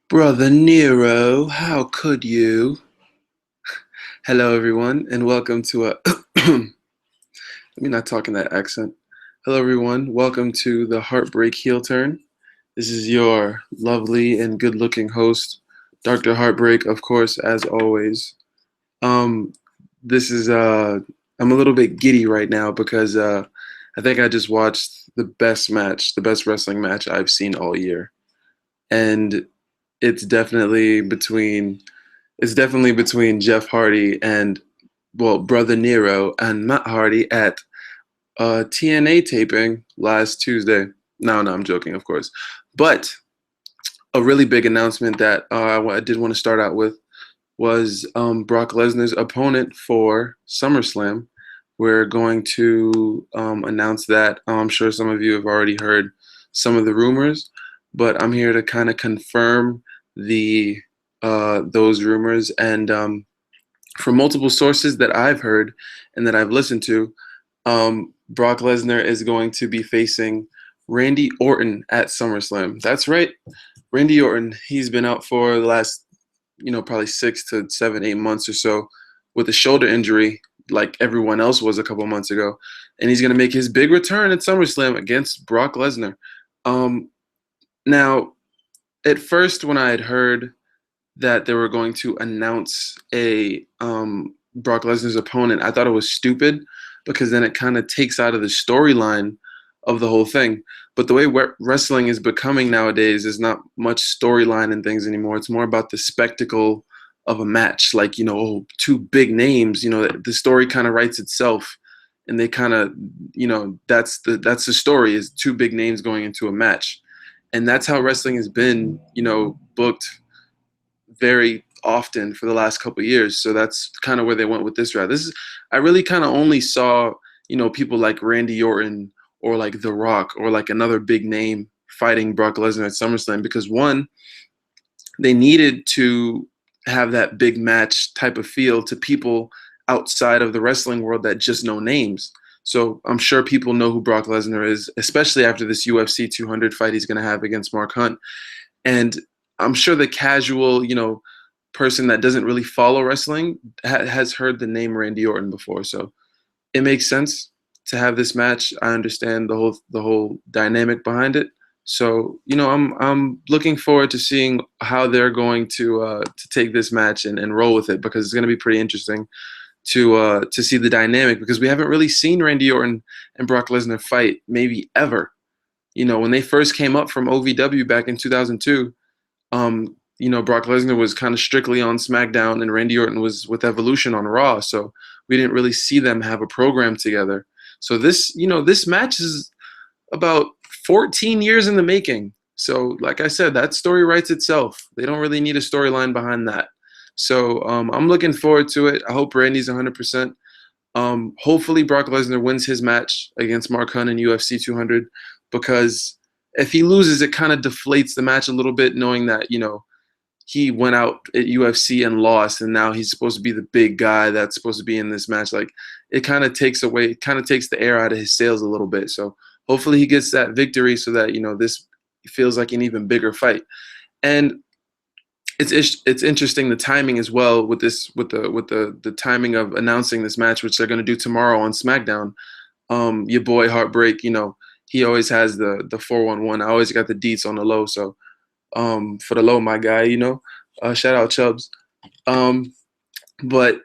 Brother Nero, how could you? Hello, everyone, and welcome to a. Let me not talk in that accent. Hello, everyone. Welcome to the Heartbreak Heel Turn. This is your lovely and good-looking host, Dr. Heartbreak, of course, as always. Um, this is I'm a little bit giddy right now because I think I just watched the best match, the best wrestling match I've seen all year, and it's definitely between It's definitely between Jeff Hardy and, well, Brother Nero and Matt Hardy at TNA taping last Tuesday. No, I'm joking, of course. But a really big announcement that I did want to start out with was Brock Lesnar's opponent for SummerSlam. We're going to announce that. I'm sure some of you have already heard some of the rumors, but I'm here to kind of confirm the those rumors. And from multiple sources that I've heard and that I've listened to, Brock Lesnar is going to be facing Randy Orton at SummerSlam. That's right, Randy Orton. He's been out for the last, probably 6 to 7, 8 months or so with a shoulder injury, like everyone else was a couple months ago, and he's going to make his big return at SummerSlam against Brock Lesnar. Um, Now, at first, when I had heard that they were going to announce a Brock Lesnar's opponent, I thought it was stupid because then it kind of takes out of the storyline of the whole thing. But the way wrestling is becoming nowadays is not much storyline and things anymore. It's more about the spectacle of a match. Like, two big names, the story kind of writes itself. And they kind of, that's the story, is two big names going into a match. And that's how wrestling has been, booked very often for the last couple of years. So that's kind of where they went with this route. I really kind of only saw, people like Randy Orton or like The Rock or like another big name fighting Brock Lesnar at SummerSlam because, one, they needed to have that big match type of feel to people outside of the wrestling world that just know names. So I'm sure people know who Brock Lesnar is, especially after this UFC 200 fight he's going to have against Mark Hunt. And I'm sure the casual, person that doesn't really follow wrestling has heard the name Randy Orton before. So it makes sense to have this match. I understand the whole dynamic behind it. So I'm looking forward to seeing how they're going to take this match and roll with it, because it's going to be pretty interesting to see the dynamic, because we haven't really seen Randy Orton and Brock Lesnar fight maybe ever. When they first came up from OVW back in 2002, Brock Lesnar was kind of strictly on Smackdown and Randy Orton was with Evolution on Raw. So we didn't really see them have a program together. So this match is about 14 years in the making. So like I said, that story writes itself. They don't really need a storyline behind that. So I'm looking forward to it. I hope Randy's 100%. Hopefully Brock Lesnar wins his match against Mark Hunt in UFC 200, because if he loses, it kind of deflates the match a little bit, knowing that, he went out at UFC and lost, and now he's supposed to be the big guy that's supposed to be in this match. Like, it kind of takes the air out of his sails a little bit. So hopefully he gets that victory so that, this feels like an even bigger fight. And it's interesting, the timing as well with the timing of announcing this match, which they're going to do tomorrow on Smackdown. Your boy Heartbreak, he always has the 411. I always got the deets on the low. So for the low, my guy, shout out Chubbs. But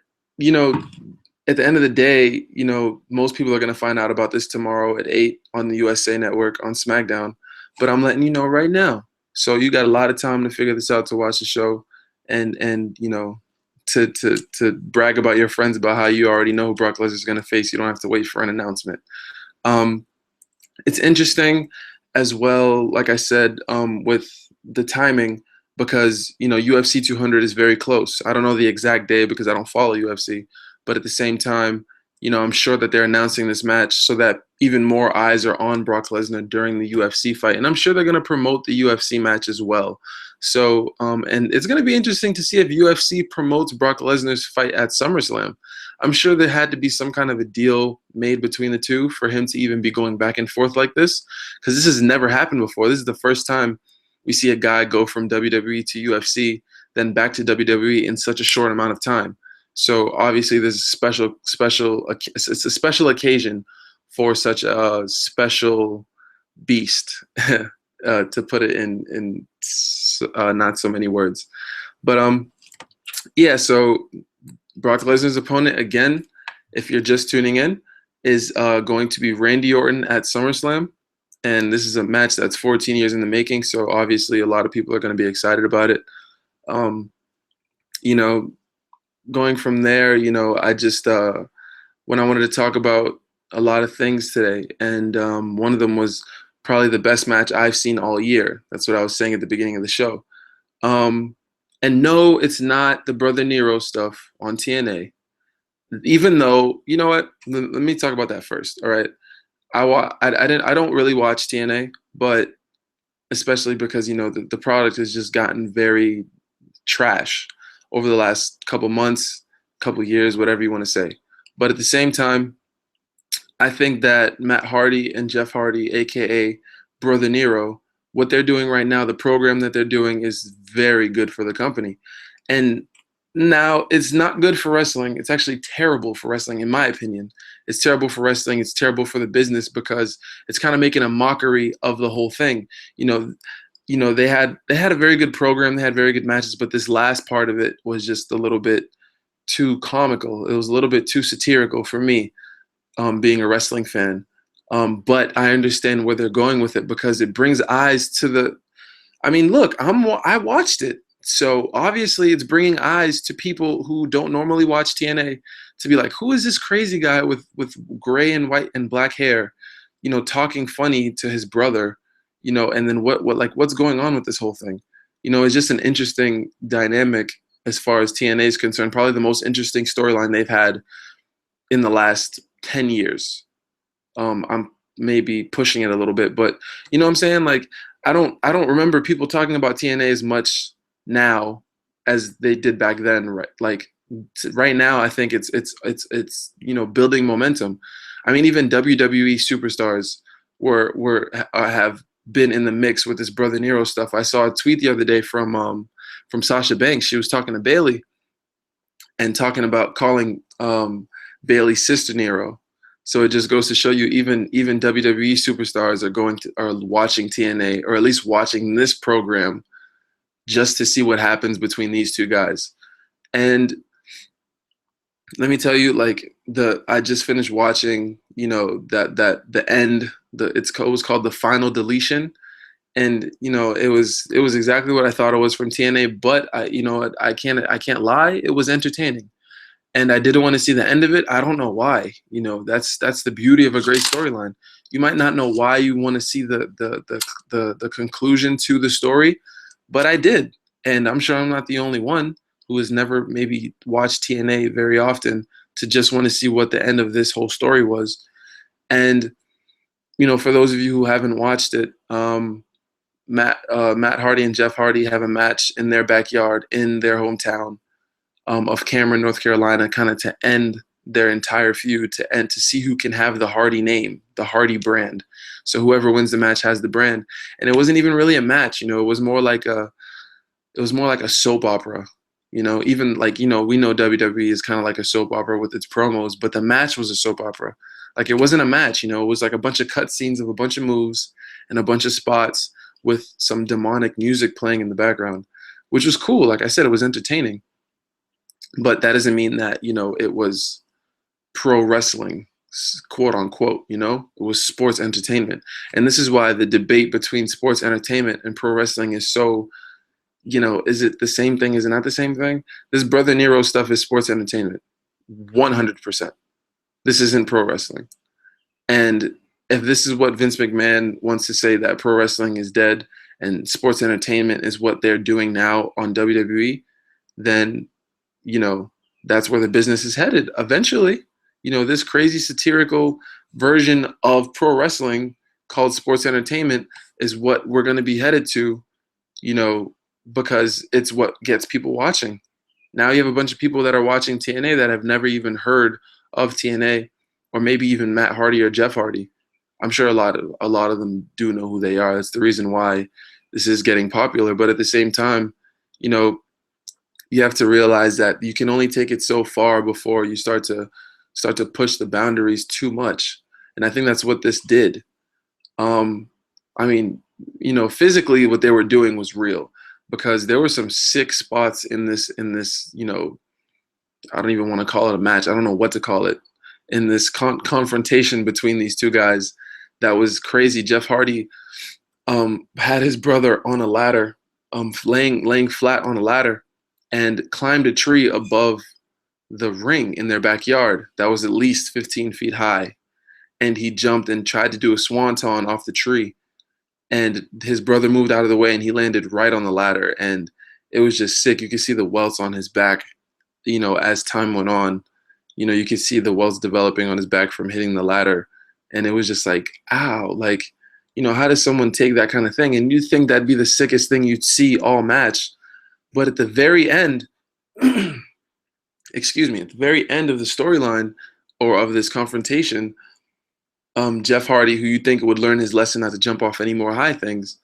at the end of the day, most people are going to find out about this tomorrow at 8 on the USA Network on SmackDown. But I'm letting you know right now. So you got a lot of time to figure this out, to watch the show, and to brag about your friends about how you already know who Brock Lesnar is going to face. You don't have to wait for an announcement. It's interesting as well, like I said, with the timing, because UFC 200 is very close. I don't know the exact day because I don't follow UFC, but at the same time, I'm sure that they're announcing this match so that even more eyes are on Brock Lesnar during the UFC fight. And I'm sure they're going to promote the UFC match as well. So, and it's going to be interesting to see if UFC promotes Brock Lesnar's fight at SummerSlam. I'm sure there had to be some kind of a deal made between the two for him to even be going back and forth like this, because this has never happened before. This is the first time we see a guy go from WWE to UFC, then back to WWE in such a short amount of time. So obviously, there's a it's a special occasion for such a special beast, to put it in not so many words. But yeah. So Brock Lesnar's opponent, again, if you're just tuning in, is going to be Randy Orton at SummerSlam. And this is a match that's 14 years in the making, so obviously a lot of people are going to be excited about it. Um, you know, going from there, I just when I wanted to talk about a lot of things today, and one of them was probably the best match I've seen all year. That's what I was saying at the beginning of the show. Um, and no, it's not the Brother Nero stuff on TNA. Even though, you know what? Let me talk about that first. All right. I don't really watch TNA, but especially because the product has just gotten very trash over the last couple months, couple years, whatever you want to say. But at the same time, I think that Matt Hardy and Jeff Hardy, aka Brother Nero, what they're doing right now, the program that they're doing is very good for the company. And now it's not good for wrestling. It's actually terrible for wrestling, in my opinion. It's terrible for wrestling. It's terrible for the business because it's kind of making a mockery of the whole thing. They had a very good program. They had very good matches, but this last part of it was just a little bit too comical. It was a little bit too satirical for me, being a wrestling fan. But I understand where they're going with it because it brings eyes to the. I mean, look, I watched it, so obviously it's bringing eyes to people who don't normally watch TNA to be like, who is this crazy guy with gray and white and black hair, talking funny to his brother, and then what's going on with this whole thing? It's just an interesting dynamic as far as TNA is concerned. Probably the most interesting storyline they've had in the last 10 years. I'm maybe pushing it a little bit, but you know what I'm saying? Like, I don't remember people talking about TNA as much now as they did back then, right? Like right now, I think it's building momentum. I mean, even WWE superstars have been in the mix with this Brother Nero stuff. I saw a tweet the other day from Sasha Banks. She was talking to Bayley and talking about calling Bayley's sister Nero. So it just goes to show you, even WWE superstars are watching TNA, or at least watching this program, just to see what happens between these two guys. And let me tell you, like I just finished watching, that the end. It was called The Final Deletion, and it was exactly what I thought it was from TNA. But I can't lie, it was entertaining. And I didn't want to see the end of it. I don't know why. That's the beauty of a great storyline. You might not know why you want to see the conclusion to the story, but I did. And I'm sure I'm not the only one who has never maybe watched TNA very often to just want to see what the end of this whole story was. And for those of you who haven't watched it, Matt Hardy and Jeff Hardy have a match in their backyard in their hometown of Cameron, North Carolina, kind of to end their entire feud, to see who can have the Hardy name, the Hardy brand. So whoever wins the match has the brand. And it wasn't even really a match, it was more like a soap opera. Even like, we know WWE is kind of like a soap opera with its promos, but the match was a soap opera. Like, it wasn't a match, it was like a bunch of cutscenes of a bunch of moves and a bunch of spots with some demonic music playing in the background, which was cool. Like I said, it was entertaining. But that doesn't mean that, it was pro wrestling, quote unquote, it was sports entertainment. And this is why the debate between sports entertainment and pro wrestling is so, is it the same thing? Is it not the same thing? This Brother Nero stuff is sports entertainment, 100%. This isn't pro wrestling. And if this is what Vince McMahon wants to say, that pro wrestling is dead and sports entertainment is what they're doing now on WWE, then that's where the business is headed eventually. This crazy satirical version of pro wrestling called sports entertainment is what we're going to be headed to, because it's what gets people watching. Now you have a bunch of people that are watching TNA that have never even heard of TNA, or maybe even Matt Hardy or Jeff Hardy. I'm sure a lot of them do know who they are. That's the reason why this is getting popular. But at the same time, you know, you have to realize that you can only take it so far before you start to push the boundaries too much. And I think that's what this did. Um, I mean, physically what they were doing was real because there were some sick spots in this, I don't even want to call it a match. I don't know what to call it in this confrontation between these two guys. That was crazy. Jeff Hardy had his brother on a ladder, laying flat on a ladder, and climbed a tree above the ring in their backyard that was at least 15 feet high. And he jumped and tried to do a swanton off the tree. And his brother moved out of the way and he landed right on the ladder. And it was just sick. You could see the welts on his back, as time went on. You could see the welts developing on his back from hitting the ladder. And it was just like, ow, like, how does someone take that kind of thing? And you'd think that'd be the sickest thing you'd see all match. But at the very end, excuse me, at the very end of the storyline or of this confrontation, Jeff Hardy, who you'd think would learn his lesson not to jump off any more high things,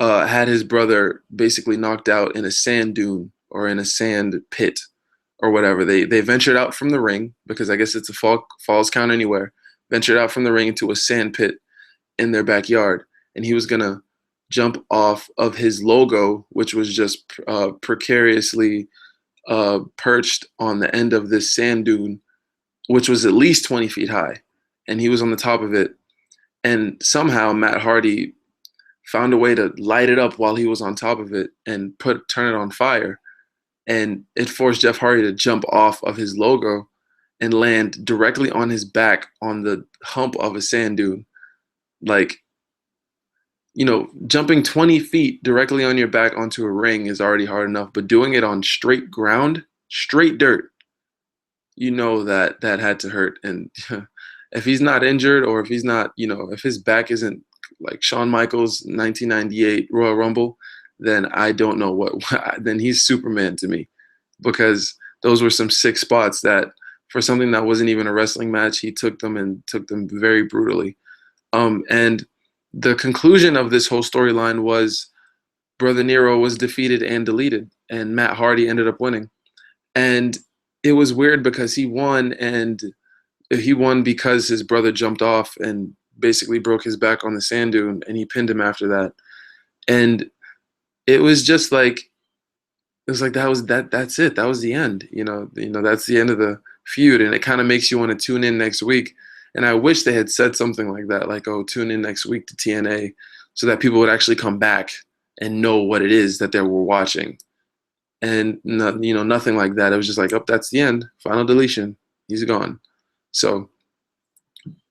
had his brother basically knocked out in a sand dune or in a sand pit or whatever. They ventured out from the ring because I guess it's a falls count anywhere. Ventured out from the ring into a sand pit in their backyard, and he was gonna jump off of his logo, which was just precariously perched on the end of this sand dune, which was at least 20 feet high, and he was on the top of it. And somehow Matt Hardy found a way to light it up while he was on top of it and turn it on fire. And it forced Jeff Hardy to jump off of his logo and land directly on his back on the hump of a sand dune. Like, jumping 20 feet directly on your back onto a ring is already hard enough, but doing it on straight ground, straight dirt, that had to hurt. And if he's not injured, or if he's not, if his back isn't like Shawn Michaels' 1998 Royal Rumble, then I don't know what, then he's Superman to me, because those were some sick spots that for something that wasn't even a wrestling match, he took them very brutally. And the conclusion of this whole storyline was Brother Nero was defeated and deleted, and Matt Hardy ended up winning. And it was weird because he won because his brother jumped off and basically broke his back on the sand dune, and he pinned him after that. And it was just like, that's it. That was the end. That's the end of the feud, and it kind of makes you want to tune in next week. And I wish they had said something like that, like, oh, tune in next week to TNA, so that people would actually come back and know what it is that they were watching. And nothing like that. It was just like, oh, that's the end. Final deletion. He's gone. So,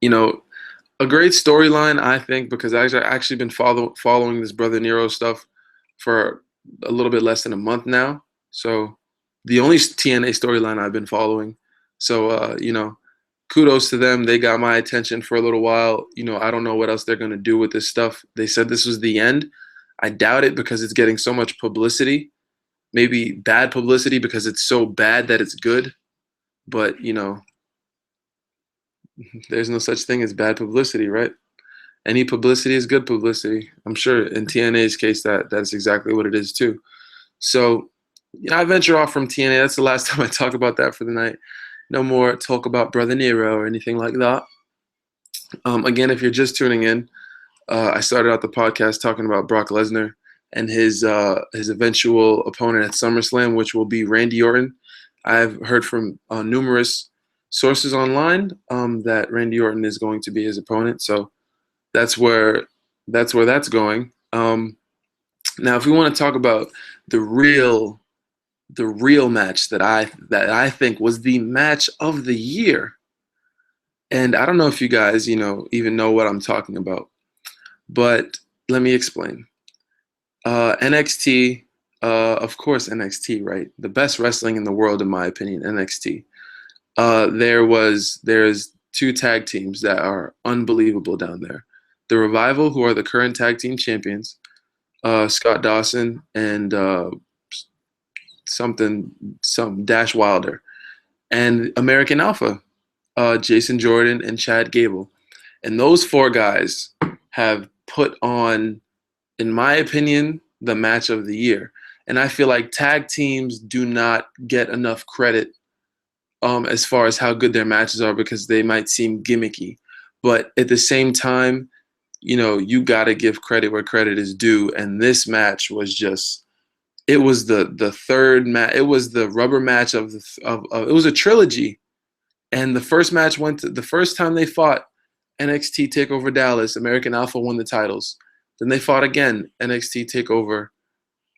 a great storyline, I think, because I've actually been following this Brother Nero stuff for a little bit less than a month now. So the only TNA storyline I've been following. So, kudos to them. They got my attention for a little while. I don't know what else they're going to do with this stuff. They said this was the end. I doubt it because it's getting so much publicity. Maybe bad publicity because it's so bad that it's good. But, there's no such thing as bad publicity, right? Any publicity is good publicity. I'm sure in TNA's case that's exactly what it is too. So, I venture off from TNA. That's the last time I talk about that for the night. No more talk about Brother Nero or anything like that. Again, if you're just tuning in, I started out the podcast talking about Brock Lesnar and his eventual opponent at SummerSlam, which will be Randy Orton. I've heard from numerous sources online that Randy Orton is going to be his opponent. So that's where that's going. Now, if we want to talk about the real match that I think was the match of the year, and I don't know if you guys even know what I'm talking about, but let me explain. NXT, of course, NXT, right? The best wrestling in the world, in my opinion, NXT. There's two tag teams that are unbelievable down there. The Revival, who are the current tag team champions, Scott Dawson and some Dash Wilder, and American Alpha, Jason Jordan and Chad Gable. And those four guys have put on in my opinion, the match of the year. And I feel like tag teams do not get enough credit as far as how good their matches are because they might seem gimmicky. But at the same time, you got to give credit where credit is due. And this match was just, it was the third match. It was the rubber match of it was a trilogy. And the first match went to the first time they fought NXT Takeover Dallas, American Alpha won the titles. Then they fought again, NXT Takeover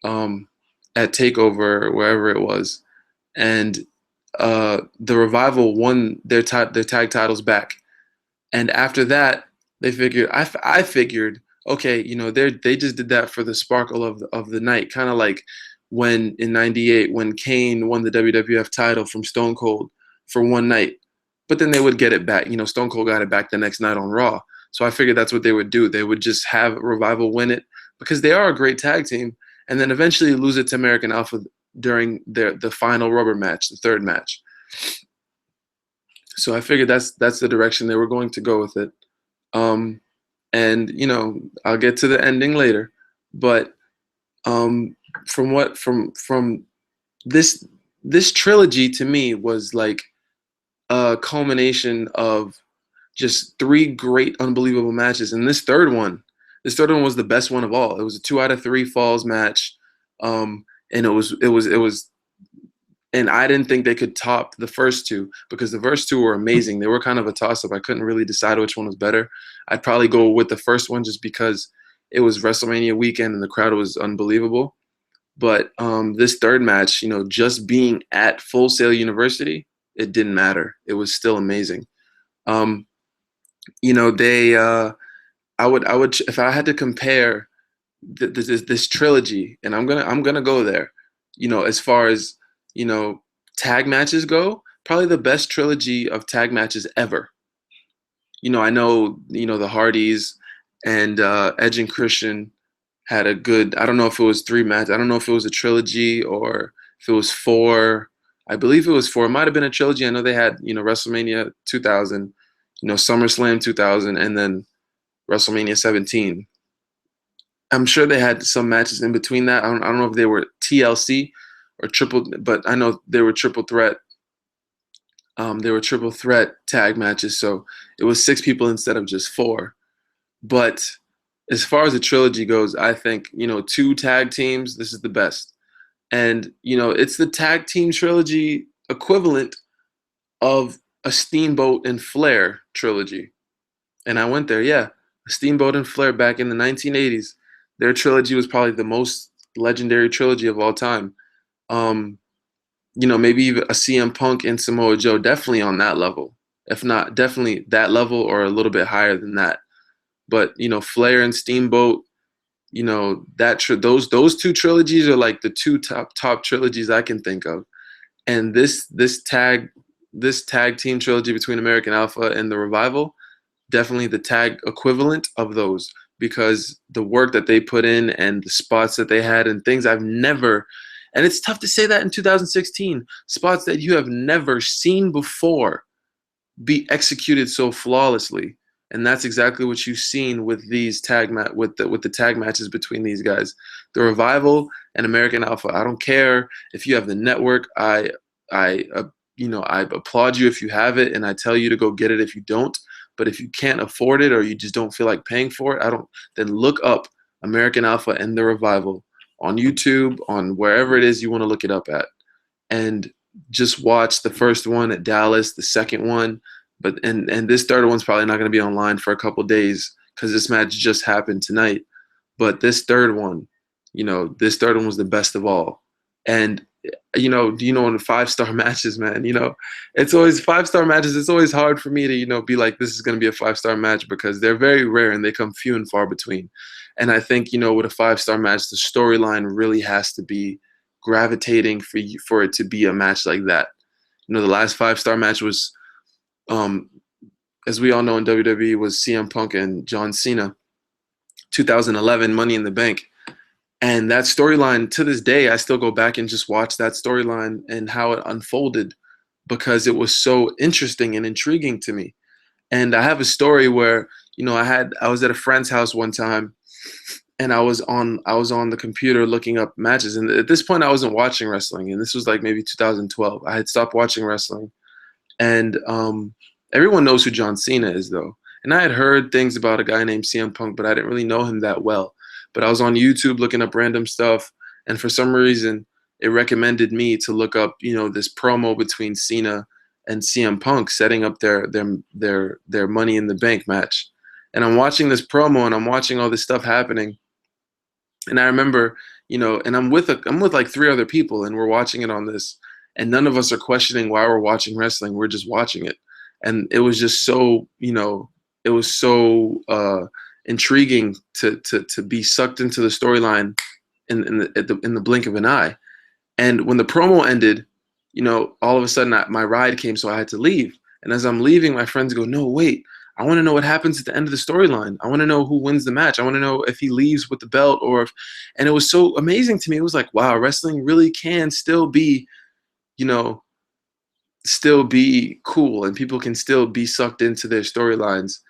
um, at Takeover, wherever it was. And the Revival won their tag titles back. And after that, they figured, I figured, okay, they just did that for the sparkle of the night, kind of like when in '98 when Kane won the WWF title from Stone Cold for one night, but then they would get it back. Stone Cold got it back the next night on Raw. So I figured that's what they would do. They would just have Revival win it because they are a great tag team, and then eventually lose it to American Alpha during the final rubber match, the third match. So I figured that's the direction they were going to go with it. And I'll get to the ending later, but from this trilogy to me was like a culmination of just three great, unbelievable matches. And this third one was the best one of all. It was a 2 out of 3 falls match, and it was. And I didn't think they could top the first two because the first two were amazing. They were kind of a toss-up. I couldn't really decide which one was better. I'd probably go with the first one just because it was WrestleMania weekend and the crowd was unbelievable. But this third match, just being at Full Sail University, it didn't matter. It was still amazing. They I would if I had to compare this trilogy, and I'm gonna go there, as far as tag matches go, probably the best trilogy of tag matches ever. I know the Hardys and Edge and Christian had a good. I don't know if it was 3 matches. I don't know if it was a trilogy or if it was 4. I believe it was 4. It might have been a trilogy. I know they had WrestleMania 2000, SummerSlam 2000, and then WrestleMania 17. I'm sure they had some matches in between that. I don't know if they were TLC or triple, but I know they were triple threat. They were triple threat tag matches, so it was 6 people instead of just 4. But as far as the trilogy goes, I think 2 tag teams. This is the best, and it's the tag team trilogy equivalent of a Steamboat and Flair trilogy. And I went there, yeah. Steamboat and Flair back in the 1980s. Their trilogy was probably the most legendary trilogy of all time. Maybe even a CM Punk and Samoa Joe, definitely on that level. If not, definitely that level or a little bit higher than that. But Flair and Steamboat, those 2 trilogies are like the 2 top trilogies I can think of. And this tag team trilogy between American Alpha and the Revival, definitely the tag equivalent of those, because the work that they put in and the spots that they had and things I've never, and it's tough to say that in 2016, spots that you have never seen before be executed so flawlessly. And that's exactly what you've seen with these with the tag matches between these guys, the Revival and American Alpha. I don't care if you have the network. I applaud you if you have it, and I tell you to go get it if you don't. But if you can't afford it or you just don't feel like paying for it, then look up American Alpha and the Revival on YouTube, on wherever it is you want to look it up at, and just watch the first one at Dallas, the second one. But and this third one's probably not going to be online for a couple days because this match just happened tonight. But this third one was the best of all. And in the 5-star matches, man, it's always 5-star matches. It's always hard for me to be like, this is going to be a 5-star match, because they're very rare and they come few and far between. And I think with a 5-star match, the storyline really has to be gravitating for it to be a match like that. The last 5-star match was, as we all know in WWE, was CM Punk and John Cena, 2011 Money in the Bank. And that storyline, to this day, I still go back and just watch that storyline and how it unfolded, because it was so interesting and intriguing to me. And I have a story where, I was at a friend's house one time, and I was on the computer looking up matches. And at this point, I wasn't watching wrestling, and this was like maybe 2012. I had stopped watching wrestling, and everyone knows who John Cena is, though. And I had heard things about a guy named CM Punk, but I didn't really know him that well. But I was on YouTube looking up random stuff, and for some reason, it recommended me to look up, this promo between Cena and CM Punk setting up their Money in the Bank match. And I'm watching this promo, and I'm watching all this stuff happening. And I remember, and I'm with like three other people, and we're watching it on this, and none of us are questioning why we're watching wrestling. We're just watching it, and it was just so, it was so intriguing to be sucked into the storyline in the blink of an eye. And when the promo ended, all of a sudden my ride came, so I had to leave. And as I'm leaving, my friends go, "No, wait. I want to know what happens at the end of the storyline. I want to know who wins the match. I want to know if he leaves with the belt or if." And it was so amazing to me. It was like, wow, wrestling really can still be, still be cool, and people can still be sucked into their storylines.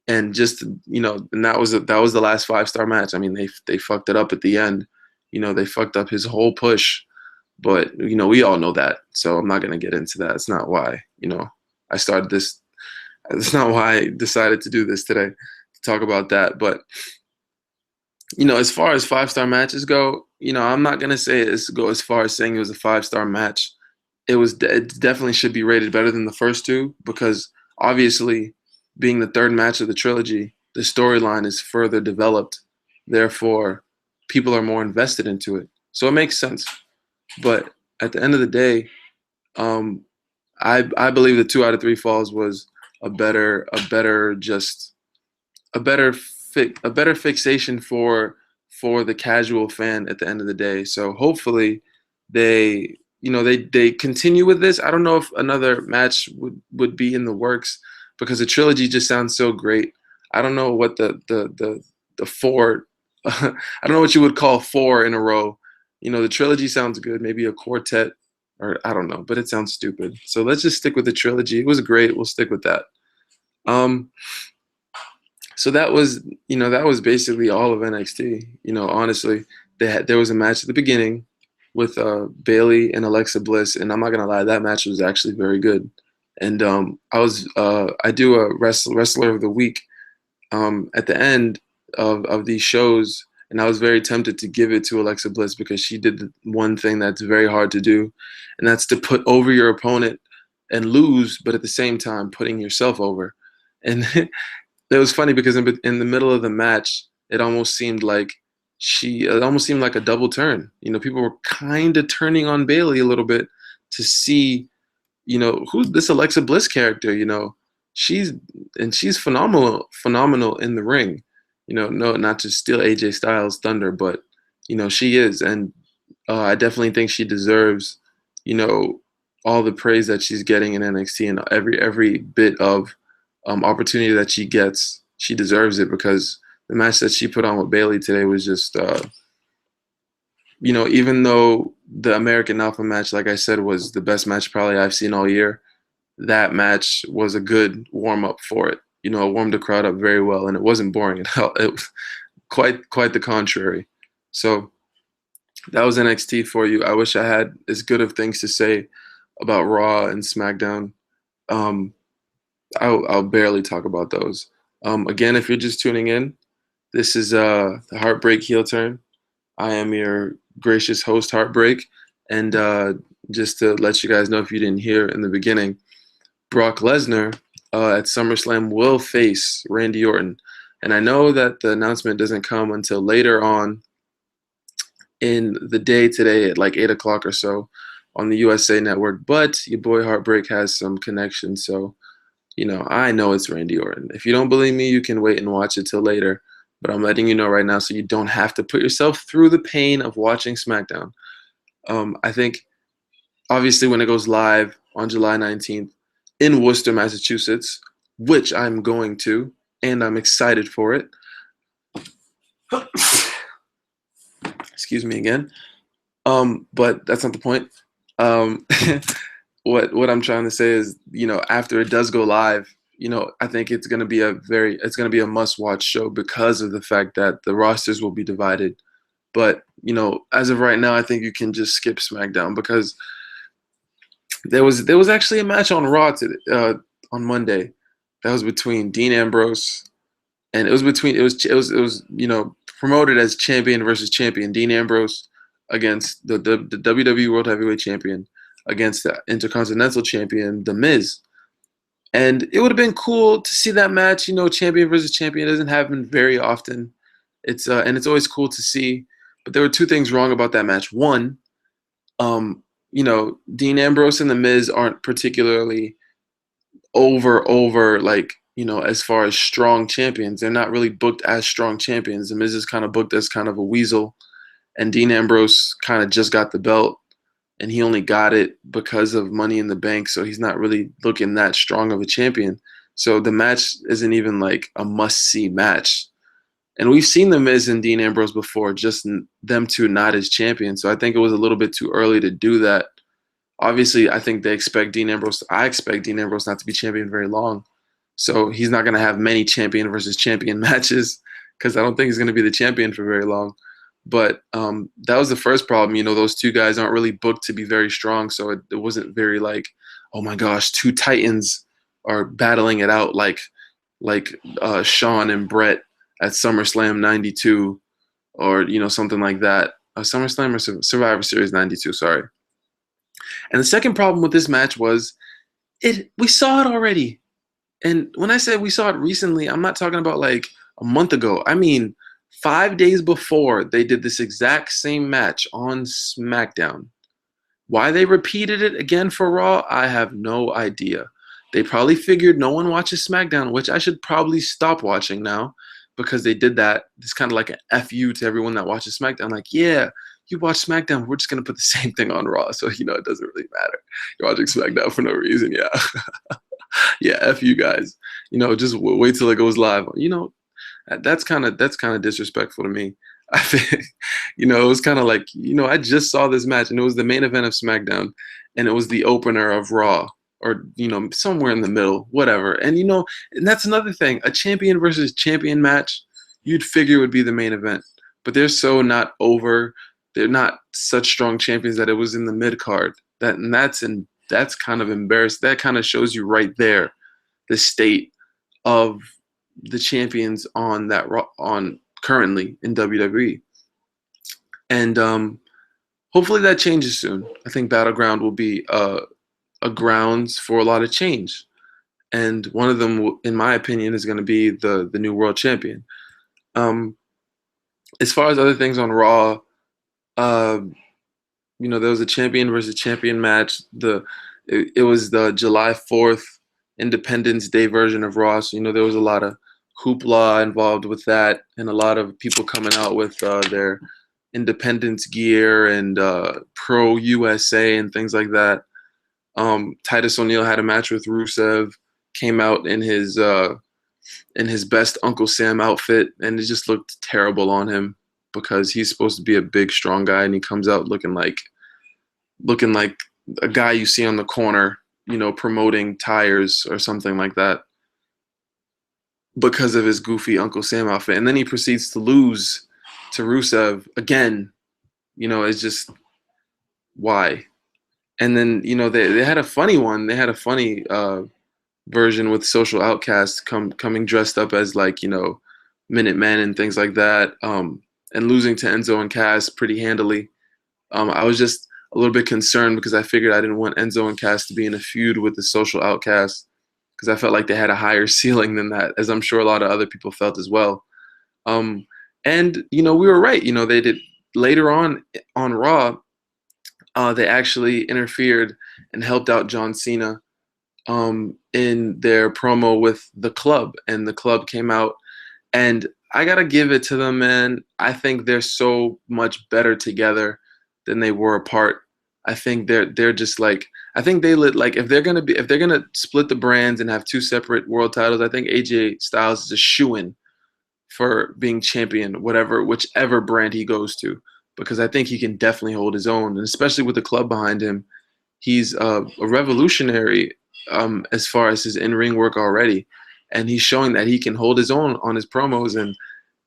And just, and that was the last 5-star match. I mean, they fucked it up at the end. They fucked up his whole push. But, we all know that. So I'm not going to get into that. It's not why, I started this. It's not why I decided to do this today, to talk about that. But, as far as 5-star matches go, I'm not going to go as far as saying it was a 5-star match. It definitely should be rated better than the first two, because obviously, being the third match of the trilogy, the storyline is further developed. Therefore, people are more invested into it. So it makes sense. But at the end of the day, I believe that 2 out of 3 falls was a better fixation for the casual fan at the end of the day. So hopefully they they continue with this. I don't know if another match would be in the works, because the trilogy just sounds so great. I don't know what the 4 I don't know what you would call 4 in a row. The trilogy sounds good, maybe a quartet, or I don't know, but it sounds stupid. So let's just stick with the trilogy. It was great. We'll stick with that. So that was basically all of NXT. Honestly, there was a match at the beginning with Bayley and Alexa Bliss, and I'm not gonna lie, that match was actually very good. And I do a wrestler of the week at the end of these shows, and I was very tempted to give it to Alexa Bliss, because she did the one thing that's very hard to do, and that's to put over your opponent and lose, but at the same time putting yourself over. And it was funny because in the middle of the match, it almost seemed like a double turn. People were kind of turning on Bayley a little bit to see, who's this Alexa Bliss character. She's phenomenal in the ring. No, not to steal AJ Styles' thunder, but she is, and I definitely think she deserves, all the praise that she's getting in NXT, and every bit of opportunity that she gets. She deserves it, because the match that she put on with Bayley today was just, even though the American Alpha match, like I said, was the best match probably I've seen all year, that match was a good warm up for it. It warmed the crowd up very well, and it wasn't boring at all. It was quite the contrary. So that was NXT for you. I wish I had as good of things to say about Raw and SmackDown. I'll barely talk about those. Again, if you're just tuning in, this is the Heartbreak Heel Turn. I am your gracious host, Heartbreak, and just to let you guys know, if you didn't hear in the beginning, Brock Lesnar at SummerSlam will face Randy Orton. And I know that the announcement doesn't come until later on in the day today at like 8 o'clock or so on the USA Network, but your boy Heartbreak has some connection, so I know it's Randy Orton. If you don't believe me, you can wait and watch it till later, but I'm letting you know right now so you don't have to put yourself through the pain of watching SmackDown. I think, obviously, when it goes live on July 19th in Worcester, Massachusetts, which I'm going to, and I'm excited for it. Excuse me again. But that's not the point. What I'm trying to say is, after it does go live, I think it's gonna be a must-watch show because of the fact that the rosters will be divided. But as of right now, I think you can just skip SmackDown because there was actually a match on Raw on Monday that was between Dean Ambrose, and it was promoted as champion versus champion. Dean Ambrose against the WWE World Heavyweight Champion against the Intercontinental Champion, The Miz. And it would have been cool to see that match. Champion versus champion doesn't happen very often. It's always cool to see. But there were two things wrong about that match. One, Dean Ambrose and The Miz aren't particularly over like, as far as strong champions. They're not really booked as strong champions. The Miz is kind of booked as kind of a weasel, and Dean Ambrose kind of just got the belt, and he only got it because of Money in the Bank, so he's not really looking that strong of a champion. So the match isn't even like a must-see match. And we've seen The Miz and Dean Ambrose before, just them two not as champions. So I think it was a little bit too early to do that. Obviously, I think I expect Dean Ambrose not to be champion very long. So he's not going to have many champion versus champion matches because I don't think he's going to be the champion for very long. But that was the first problem. Those two guys aren't really booked to be very strong. So it wasn't very like, oh my gosh, two titans are battling it out like Shawn and Brett at SummerSlam 92 or, something like that. SummerSlam or Survivor Series 92, sorry. And the second problem with this match was we saw it already. And when I said we saw it recently, I'm not talking about like a month ago. I mean, 5 days before they did this exact same match on Smackdown. Why they repeated it again for Raw, I have no idea. They probably figured no one watches SmackDown, which I should probably stop watching now because they did that. It's kind of like an FU to everyone that watches SmackDown. Like, yeah, you watch SmackDown, we're just going to put the same thing on Raw. So, it doesn't really matter. You're watching SmackDown for no reason, yeah. Yeah, F you guys. Just wait till it goes live. That's kind of disrespectful to me. I think, it was kind of like, I just saw this match and it was the main event of SmackDown and it was the opener of Raw or, somewhere in the middle, whatever. And, and that's another thing, a champion versus champion match, you'd figure would be the main event, but they're so not over. They're not such strong champions that it was in the mid card. That's kind of embarrassing. That kind of shows you right there the state of the champions on currently in WWE. And hopefully that changes soon. I think Battleground will be a grounds for a lot of change. And one of them, in my opinion, is going to be the new world champion. As far as other things on Raw, there was a champion versus champion match. It was the July 4th Independence Day version of Raw. So, there was a lot of hoopla involved with that and a lot of people coming out with their independence gear and pro USA and things like that. Titus O'Neil had a match with Rusev, came out in his best Uncle Sam outfit, and it just looked terrible on him because he's supposed to be a big, strong guy, and he comes out looking like a guy you see on the corner, promoting tires or something like that because of his goofy Uncle Sam outfit. And then he proceeds to lose to Rusev again. It's just, why? And then, they had a funny one. They had a funny version with Social Outcast coming dressed up as like, Minutemen and things like that, and losing to Enzo and Cass pretty handily. I was just a little bit concerned because I figured I didn't want Enzo and Cass to be in a feud with the Social Outcast because I felt like they had a higher ceiling than that, as I'm sure a lot of other people felt as well. And, we were right. They did later on Raw. They actually interfered and helped out John Cena in their promo with the Club, and the Club came out, and I gotta give it to them, man. I think they're so much better together than they were apart. I think they're just like, I think if they're gonna split the brands and have two separate world titles, I think AJ Styles is a shoo-in for being champion, whichever brand he goes to, because I think he can definitely hold his own, and especially with the Club behind him, he's a revolutionary as far as his in-ring work already, and he's showing that he can hold his own on his promos. And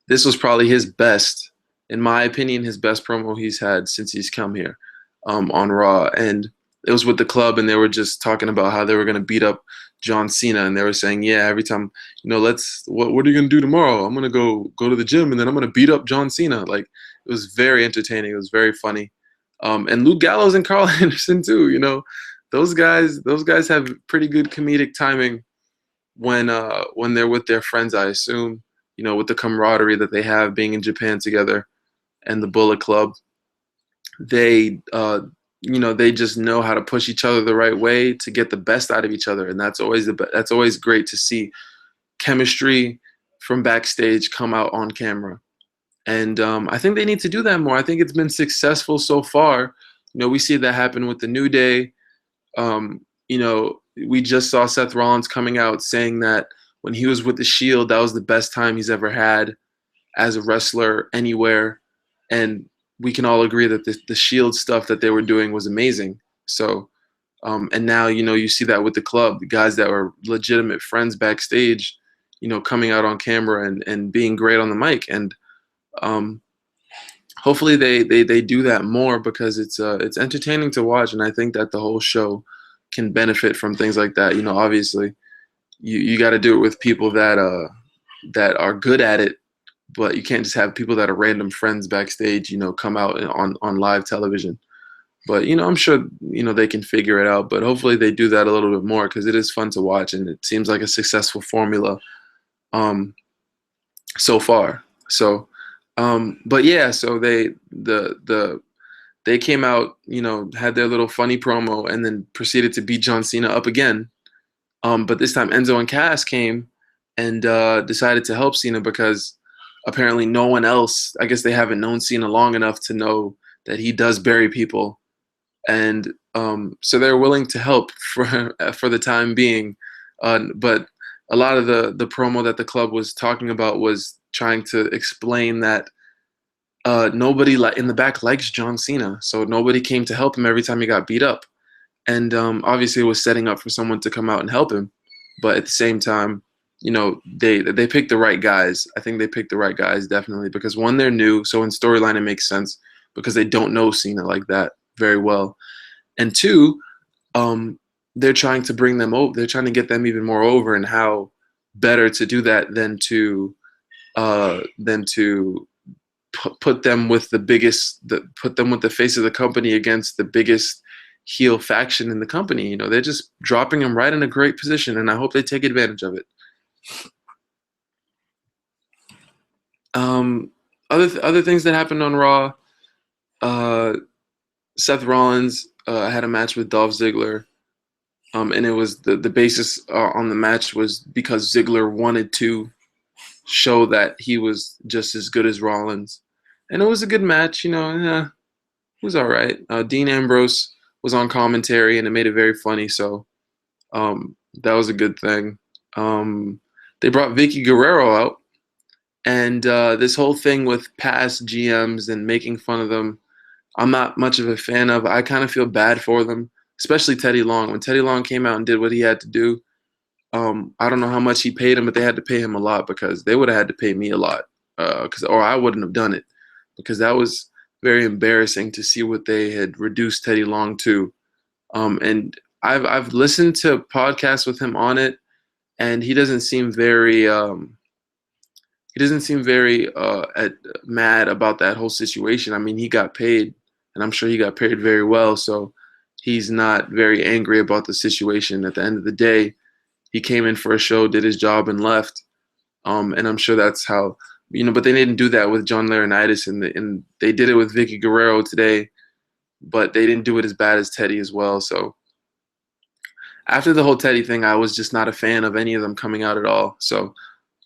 this was probably his best, in my opinion, his best promo he's had since he's come here on Raw. And it was with the club, and they were just talking about how they were going to beat up John Cena, and they were saying, yeah, every time, what are you going to do tomorrow? I'm going to go to the gym, and then I'm going to beat up John Cena. Like, it was very entertaining. It was very funny. And Luke Gallows and Carl Anderson too. Those guys have pretty good comedic timing when they're with their friends, I assume, with the camaraderie that they have being in Japan together and the Bullet Club. They they just know how to push each other the right way to get the best out of each other, and that's always great to see chemistry from backstage come out on camera. And I think they need to do that more. I think it's been successful so far. We see that happen with the New Day. We just saw Seth Rollins coming out saying that when he was with the Shield, that was the best time he's ever had as a wrestler anywhere. And we can all agree that the Shield stuff that they were doing was amazing. So, and now, you see that with the club, the guys that were legitimate friends backstage, coming out on camera and being great on the mic. And hopefully they do that more, because it's entertaining to watch. And I think that the whole show can benefit from things like that. Obviously you got to do it with people that are good at it, but you can't just have people that are random friends backstage, come out on live television. But, I'm sure, they can figure it out, but hopefully they do that a little bit more, because it is fun to watch, and it seems like a successful formula so far. So, but yeah, so they came out, had their little funny promo, and then proceeded to beat John Cena up again. But this time Enzo and Cass came and decided to help Cena, because apparently no one else, I guess they haven't known Cena long enough to know that he does bury people. And so they're willing to help for the time being. But a lot of the promo that the club was talking about was trying to explain that nobody in the back likes John Cena, so nobody came to help him every time he got beat up. And obviously it was setting up for someone to come out and help him. But at the same time, they picked the right guys. I think they picked the right guys, definitely, because one, they're new, so in storyline it makes sense, because they don't know Cena like that very well. And two, they're trying to bring them over. They're trying to get them even more over, and how better to do that than to put them with put them with the face of the company against the biggest heel faction in the company. They're just dropping them right in a great position, and I hope they take advantage of it. Other things that happened on Raw. Seth Rollins had a match with Dolph Ziggler, and it was the basis on the match was because Ziggler wanted to show that he was just as good as Rollins, and it was a good match. It was all right. Dean Ambrose was on commentary, and it made it very funny, so that was a good thing. They brought Vicky Guerrero out, and this whole thing with past GMs and making fun of them, I'm not much of a fan of. I kind of feel bad for them, especially Teddy Long. When Teddy Long came out and did what he had to do, I don't know how much he paid him, but they had to pay him a lot, because they would have had to pay me a lot, or I wouldn't have done it, because that was very embarrassing to see what they had reduced Teddy Long to. And I've listened to podcasts with him on it, and he doesn't seem very mad about that whole situation. I mean, he got paid, and I'm sure he got paid very well, so he's not very angry about the situation. At the end of the day, he came in for a show, did his job, and left. And I'm sure that's how, but they didn't do that with John Laurinaitis, and they did it with Vicky Guerrero today, but they didn't do it as bad as Teddy as well. So after the whole Teddy thing, I was just not a fan of any of them coming out at all. So,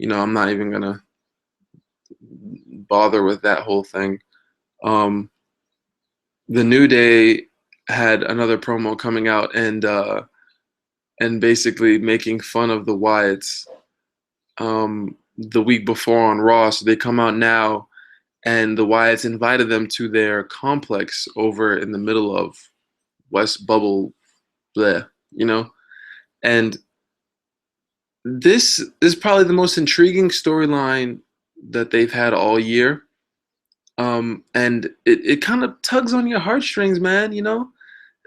I'm not even going to bother with that whole thing. The New Day had another promo coming out and basically making fun of the Wyatts the week before on Raw. So they come out now, and the Wyatts invited them to their complex over in the middle of West Bubble, bleh, And this is probably the most intriguing storyline that they've had all year. And it kind of tugs on your heartstrings, man.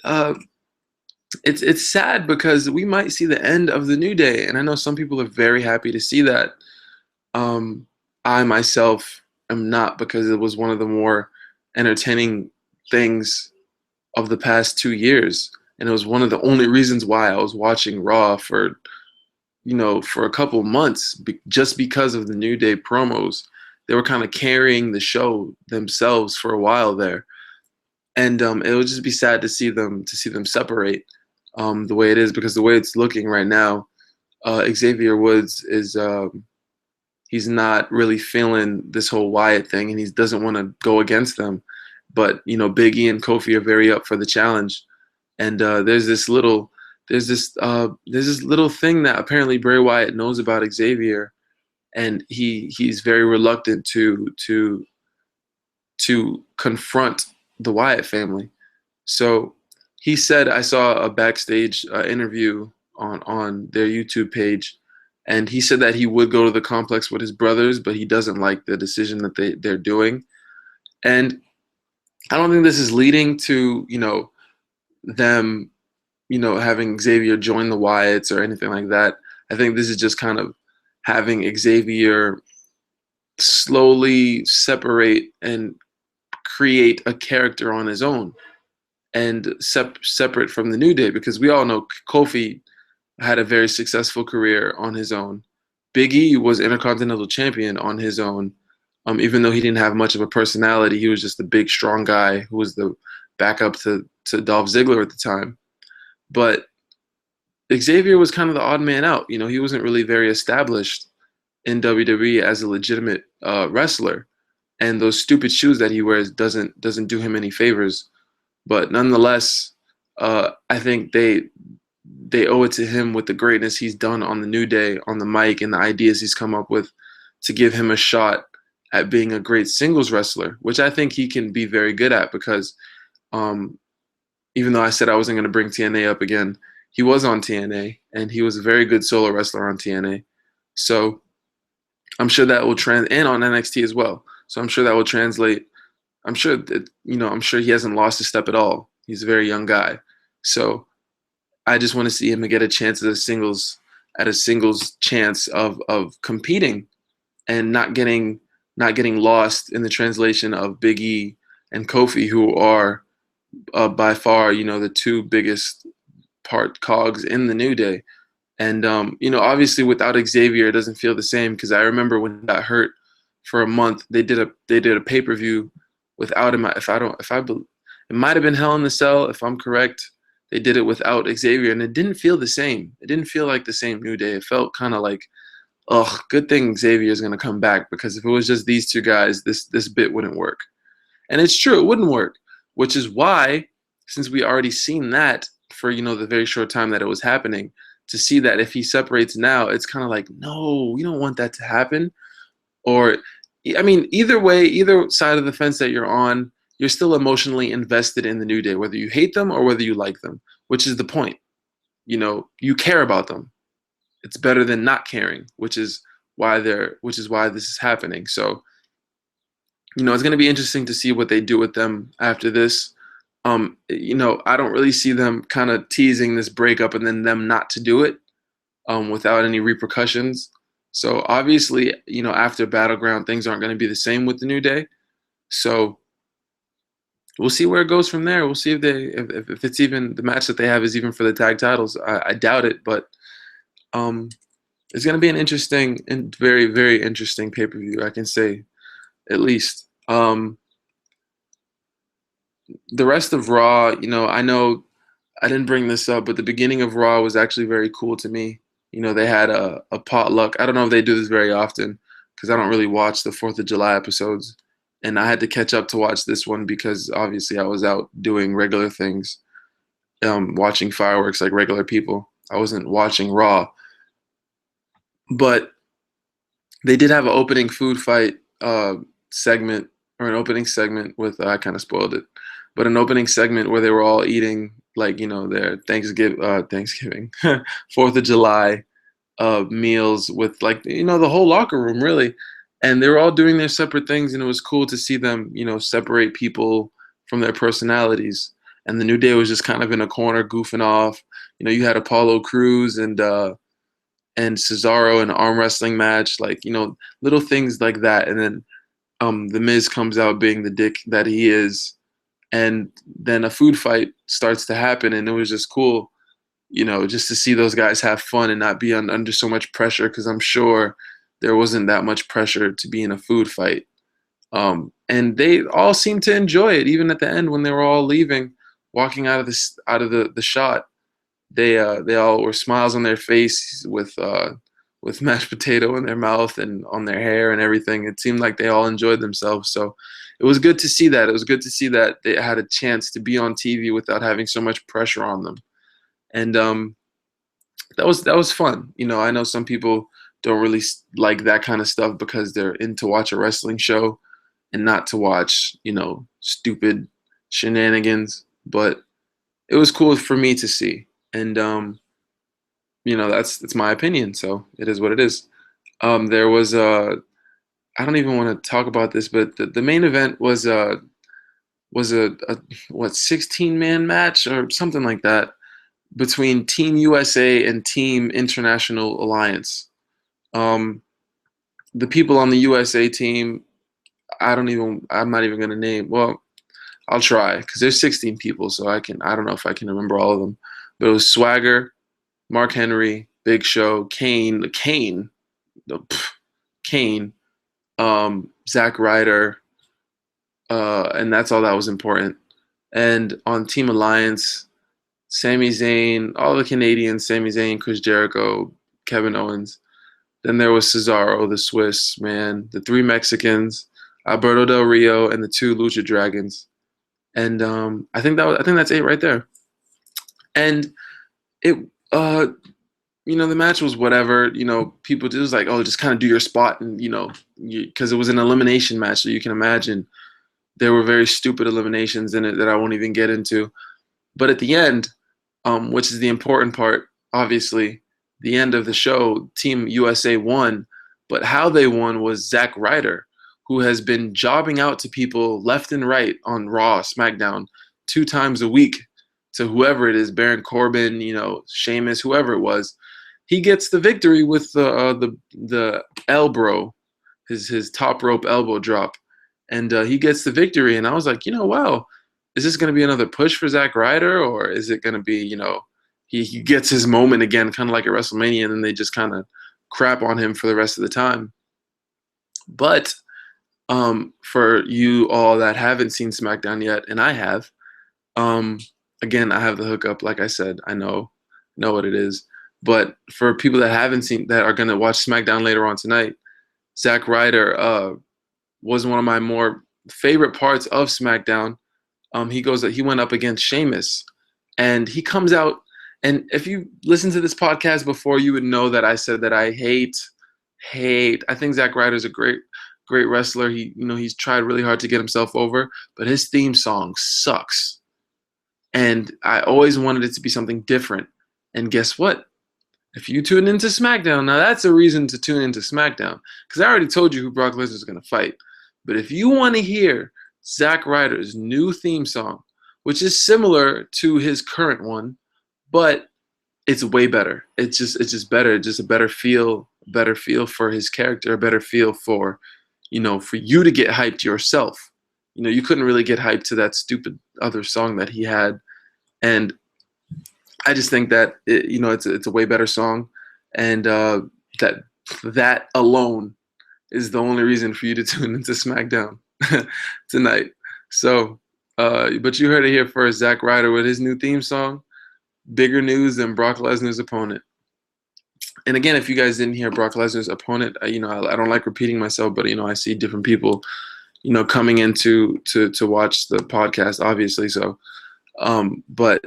Uh, it's sad because we might see the end of the New Day, and I know some people are very happy to see that. Um, I myself am not, because it was one of the more entertaining things of the past 2 years, and it was one of the only reasons why I was watching Raw for for a couple months, just because of the New Day promos. They were kind of carrying the show themselves for a while there, and it would just be sad to see them separate the way it is, because the way it's looking right now, Xavier Woods is he's not really feeling this whole Wyatt thing, and he doesn't want to go against them. But Big E and Kofi are very up for the challenge, and there's this little thing that apparently Bray Wyatt knows about Xavier, and he's very reluctant to confront the Wyatt family. So he said, I saw a backstage interview on their YouTube page, and he said that he would go to the complex with his brothers, but he doesn't like the decision that they're doing. And I don't think this is leading to them having Xavier join the Wyatts or anything like that. I think this is just kind of having Xavier slowly separate and create a character on his own, and separate from the New Day, because we all know Kofi had a very successful career on his own. Big E was Intercontinental Champion on his own. Even though he didn't have much of a personality, he was just a big, strong guy who was the backup to Dolph Ziggler at the time. But Xavier was kind of the odd man out. He wasn't really very established in WWE as a legitimate wrestler, and those stupid shoes that he wears doesn't do him any favors. But nonetheless, I think they owe it to him with the greatness he's done on the New Day, on the mic, and the ideas he's come up with, to give him a shot at being a great singles wrestler, which I think he can be very good at, because even though I said I wasn't going to bring TNA up again, he was on TNA, and he was a very good solo wrestler on TNA. So I'm sure that will and on NXT as well. So I'm sure that will translate. I'm sure that, I'm sure he hasn't lost a step at all. He's a very young guy. So I just want to see him get a chance at a singles chance of competing, and not getting lost in the translation of Big E and Kofi, who are by far, the two biggest cogs in the New Day. And obviously without Xavier, it doesn't feel the same, because I remember when he got hurt for a month, they did a pay-per-view without him. It might have been Hell in the Cell, if I'm correct. They did it without Xavier, and it didn't feel the same. It didn't feel like the same New Day. It felt kind of like, oh, good thing Xavier is going to come back, because if it was just these two guys, this bit wouldn't work. And it's true, it wouldn't work, which is why, since we already seen that for the very short time that it was happening, to see that if he separates now, it's kind of like, no, we don't want that to happen. Or, I mean, either way, either side of the fence that you're on, you're still emotionally invested in the New Day, whether you hate them or whether you like them, which is the point. You care about them. It's better than not caring, which is why this is happening. So, it's going to be interesting to see what they do with them after this. I don't really see them kind of teasing this breakup and then them not to do it without any repercussions. So obviously, after Battleground, things aren't going to be the same with the New Day. So we'll see where it goes from there. We'll see if it's even the match that they have is even for the tag titles. I doubt it, but it's going to be an interesting and very, very interesting pay-per-view, I can say, at least. The rest of Raw, I know I didn't bring this up, but the beginning of Raw was actually very cool to me. They had a potluck. I don't know if they do this very often, because I don't really watch the 4th of July episodes. And I had to catch up to watch this one, because obviously I was out doing regular things, watching fireworks like regular people. I wasn't watching Raw. But they did have an opening food fight segment, or an opening segment with, I kind of spoiled it, but an opening segment where they were all eating like, their Thanksgiving, 4th of July meals with, like, the whole locker room really, and they were all doing their separate things, and it was cool to see them, separate people from their personalities. And the New Day was just kind of in a corner goofing off. You had Apollo Crews and Cesaro in an arm wrestling match, like, little things like that. And then the Miz comes out being the dick that he is, and then a food fight starts to happen, and it was just cool, just to see those guys have fun and not be under so much pressure, because I'm sure there wasn't that much pressure to be in a food fight. And they all seemed to enjoy it, even at the end when they were all leaving, walking out of the shot. They all were smiles on their face with mashed potato in their mouth and on their hair and everything. It seemed like they all enjoyed themselves. So it was good to see that. It was good to see that they had a chance to be on TV without having so much pressure on them. And that was fun. I know some people don't really like that kind of stuff because they're in to watch a wrestling show and not to watch, stupid shenanigans. But it was cool for me to see. And that's my opinion. So it is what it is. There was I don't even want to talk about this, but the main event was a 16-man match or something like that between Team USA and Team International Alliance. The people on the USA team, I'm not even gonna name. Well, I'll try, because there's 16 people, so I don't know if I can remember all of them. But it was Swagger, Mark Henry, Big Show, Kane, Zack Ryder, and that's all that was important. And on Team Alliance, Sami Zayn, all the Canadians, Sami Zayn, Chris Jericho, Kevin Owens. Then there was Cesaro, the Swiss man, the 3 Mexicans, Alberto Del Rio, and the 2 Lucha Dragons. And I think that's 8 right there. And it, the match was whatever. People, it was like, oh, just kind of do your spot, and because it was an elimination match, so you can imagine there were very stupid eliminations in it that I won't even get into. But at the end, which is the important part, obviously, the end of the show, Team USA won. But how they won was Zack Ryder, who has been jobbing out to people left and right on Raw, SmackDown, 2 times a week, to whoever it is, Baron Corbin, Sheamus, whoever it was. He gets the victory with the elbow, his top rope elbow drop, and he gets the victory. And I was like, wow, is this going to be another push for Zack Ryder, or is it going to be, he gets his moment again, kind of like at WrestleMania, and then they just kind of crap on him for the rest of the time. But for you all that haven't seen SmackDown yet, and I have, again, I have the hookup. Like I said, I know what it is. But for people that haven't seen, that are going to watch SmackDown later on tonight, Zack Ryder was one of my more favorite parts of SmackDown. He went up against Sheamus, and he comes out. And if you listened to this podcast before, you would know that I said that I hate. I think Zack Ryder's a great wrestler. He's tried really hard to get himself over, but his theme song sucks. And I always wanted it to be something different. And guess what? If you tune into SmackDown, now that's a reason to tune into SmackDown, because I already told you who Brock Lesnar is going to fight. But if you want to hear Zack Ryder's new theme song, which is similar to his current one, but it's way better. It's just better. Just a better feel for his character, a better feel for, for you to get hyped yourself. You couldn't really get hyped to that stupid other song that he had. And I just think that it's a way better song, and that alone is the only reason for you to tune into SmackDown tonight. So, but you heard it here first. Zack Ryder with his new theme song, bigger news than Brock Lesnar's opponent. And again, if you guys didn't hear Brock Lesnar's opponent, I don't like repeating myself, but I see different people, coming in to watch the podcast, obviously. So, but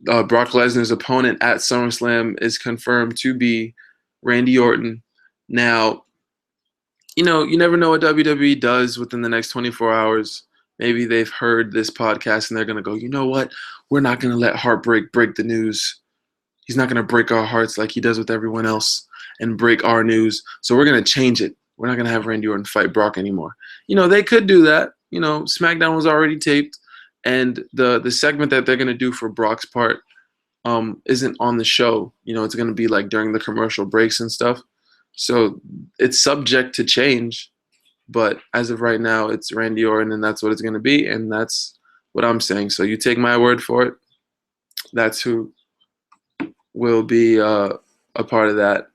Brock Lesnar's opponent at SummerSlam is confirmed to be Randy Orton. Now, you never know what WWE does within the next 24 hours. Maybe they've heard this podcast and they're going to go, you know what? We're not going to let Heartbreak break the news. He's not going to break our hearts like he does with everyone else and break our news. So we're going to change it. We're not going to have Randy Orton fight Brock anymore. They could do that. SmackDown was already taped, and the segment that they're going to do for Brock's part isn't on the show. It's going to be like during the commercial breaks and stuff. So it's subject to change. But as of right now, it's Randy Orton, and that's what it's going to be, and that's what I'm saying. So you take my word for it. That's who will be a part of that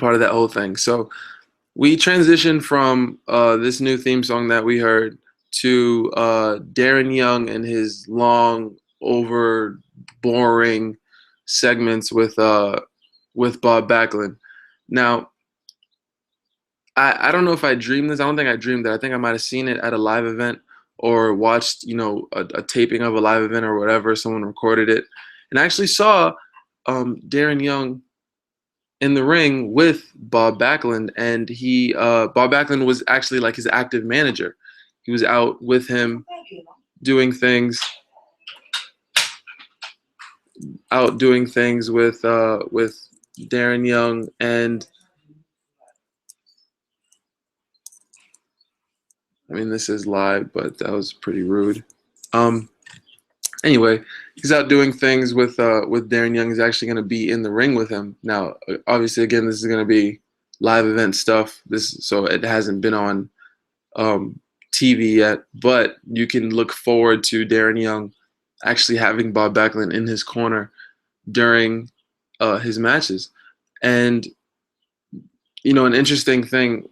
whole thing. So we transitioned from this new theme song that we heard to Darren Young and his long, over boring segments with Bob Backlund. Now, I don't know if I dreamed this. I don't think I dreamed that. I think I might have seen it at a live event or watched, a taping of a live event or whatever. Someone recorded it. And I actually saw Darren Young in the ring with Bob Backlund. And Bob Backlund was actually like his active manager. He was out with him doing things with Darren Young. And I mean, this is live, but that was pretty rude. Anyway, he's out doing things with Darren Young. He's actually going to be in the ring with him. Now, obviously, again, this is going to be live event stuff. So it hasn't been on TV yet, but you can look forward to Darren Young actually having Bob Backlund in his corner during his matches. And an interesting thing,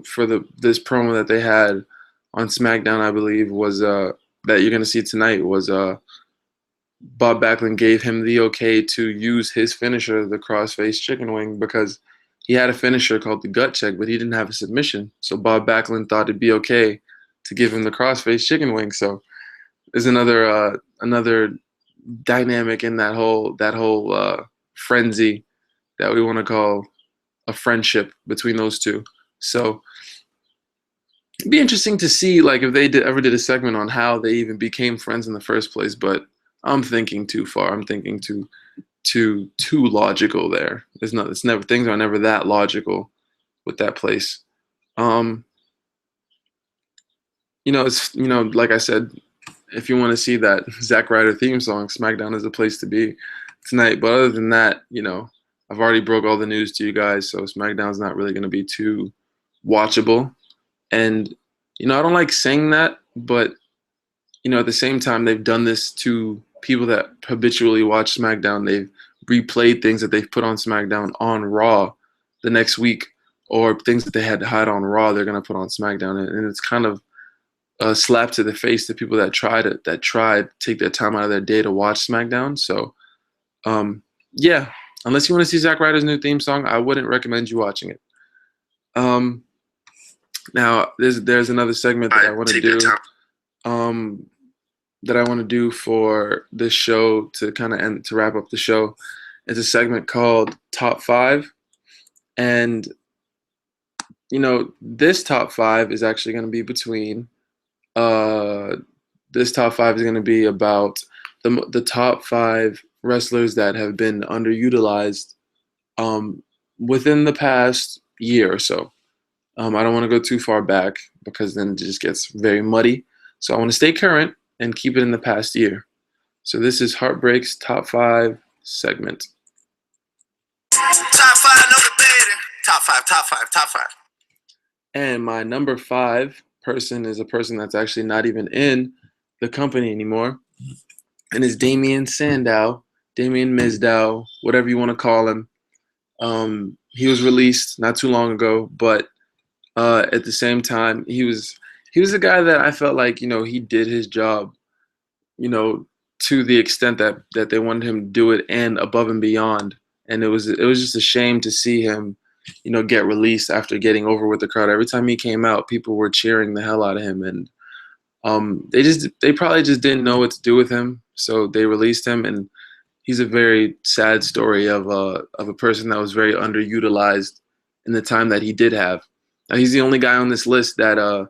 for this promo that they had on SmackDown, I believe, was that you're going to see tonight was Bob Backlund gave him the okay to use his finisher, the crossface chicken wing, because he had a finisher called the gut check, but he didn't have a submission. So Bob Backlund thought it'd be okay to give him the crossface chicken wing. So there's another dynamic in that whole frenzy that we want to call a friendship between those two. So it'd be interesting to see, like, if they ever did a segment on how they even became friends in the first place. But I'm thinking too far. I'm thinking too logical there. Things are never that logical with that place. It's like I said, if you want to see that Zack Ryder theme song, SmackDown is the place to be tonight. But other than that, I've already broke all the news to you guys, so SmackDown's not really going to be too watchable. And I don't like saying that, but at the same time, they've done this to people that habitually watch SmackDown. They've replayed things that they've put on SmackDown on Raw the next week, or things that they had to hide on Raw they're going to put on SmackDown. And it's kind of a slap to the face to people that tried to take their time out of their day to watch SmackDown. So, yeah, unless you want to see Zack Ryder's new theme song, I wouldn't recommend you watching it. Now, there's another segment that I want to do. That I want to do for this show to wrap up the show. It's a segment called Top 5. And, this top 5 is actually going to be between, this top 5 is going to be about the top 5 wrestlers that have been underutilized within the past year or so. I don't want to go too far back because then it just gets very muddy. So I want to stay current and keep it in the past year. So this is Heartbreak's Top 5 segment. Top 5, no debating. Top 5, top 5, top 5. And my number 5 person is a person that's actually not even in the company anymore. And it's Damien Mizdow, whatever you want to call him. He was released not too long ago, but at the same time, he was a guy that I felt like, he did his job, to the extent that they wanted him to do it and above and beyond. And it was just a shame to see him, get released after getting over with the crowd. Every time he came out, people were cheering the hell out of him. And they probably just didn't know what to do with him. So they released him, and he's a very sad story of a person that was very underutilized in the time that he did have. Now, he's the only guy on this list that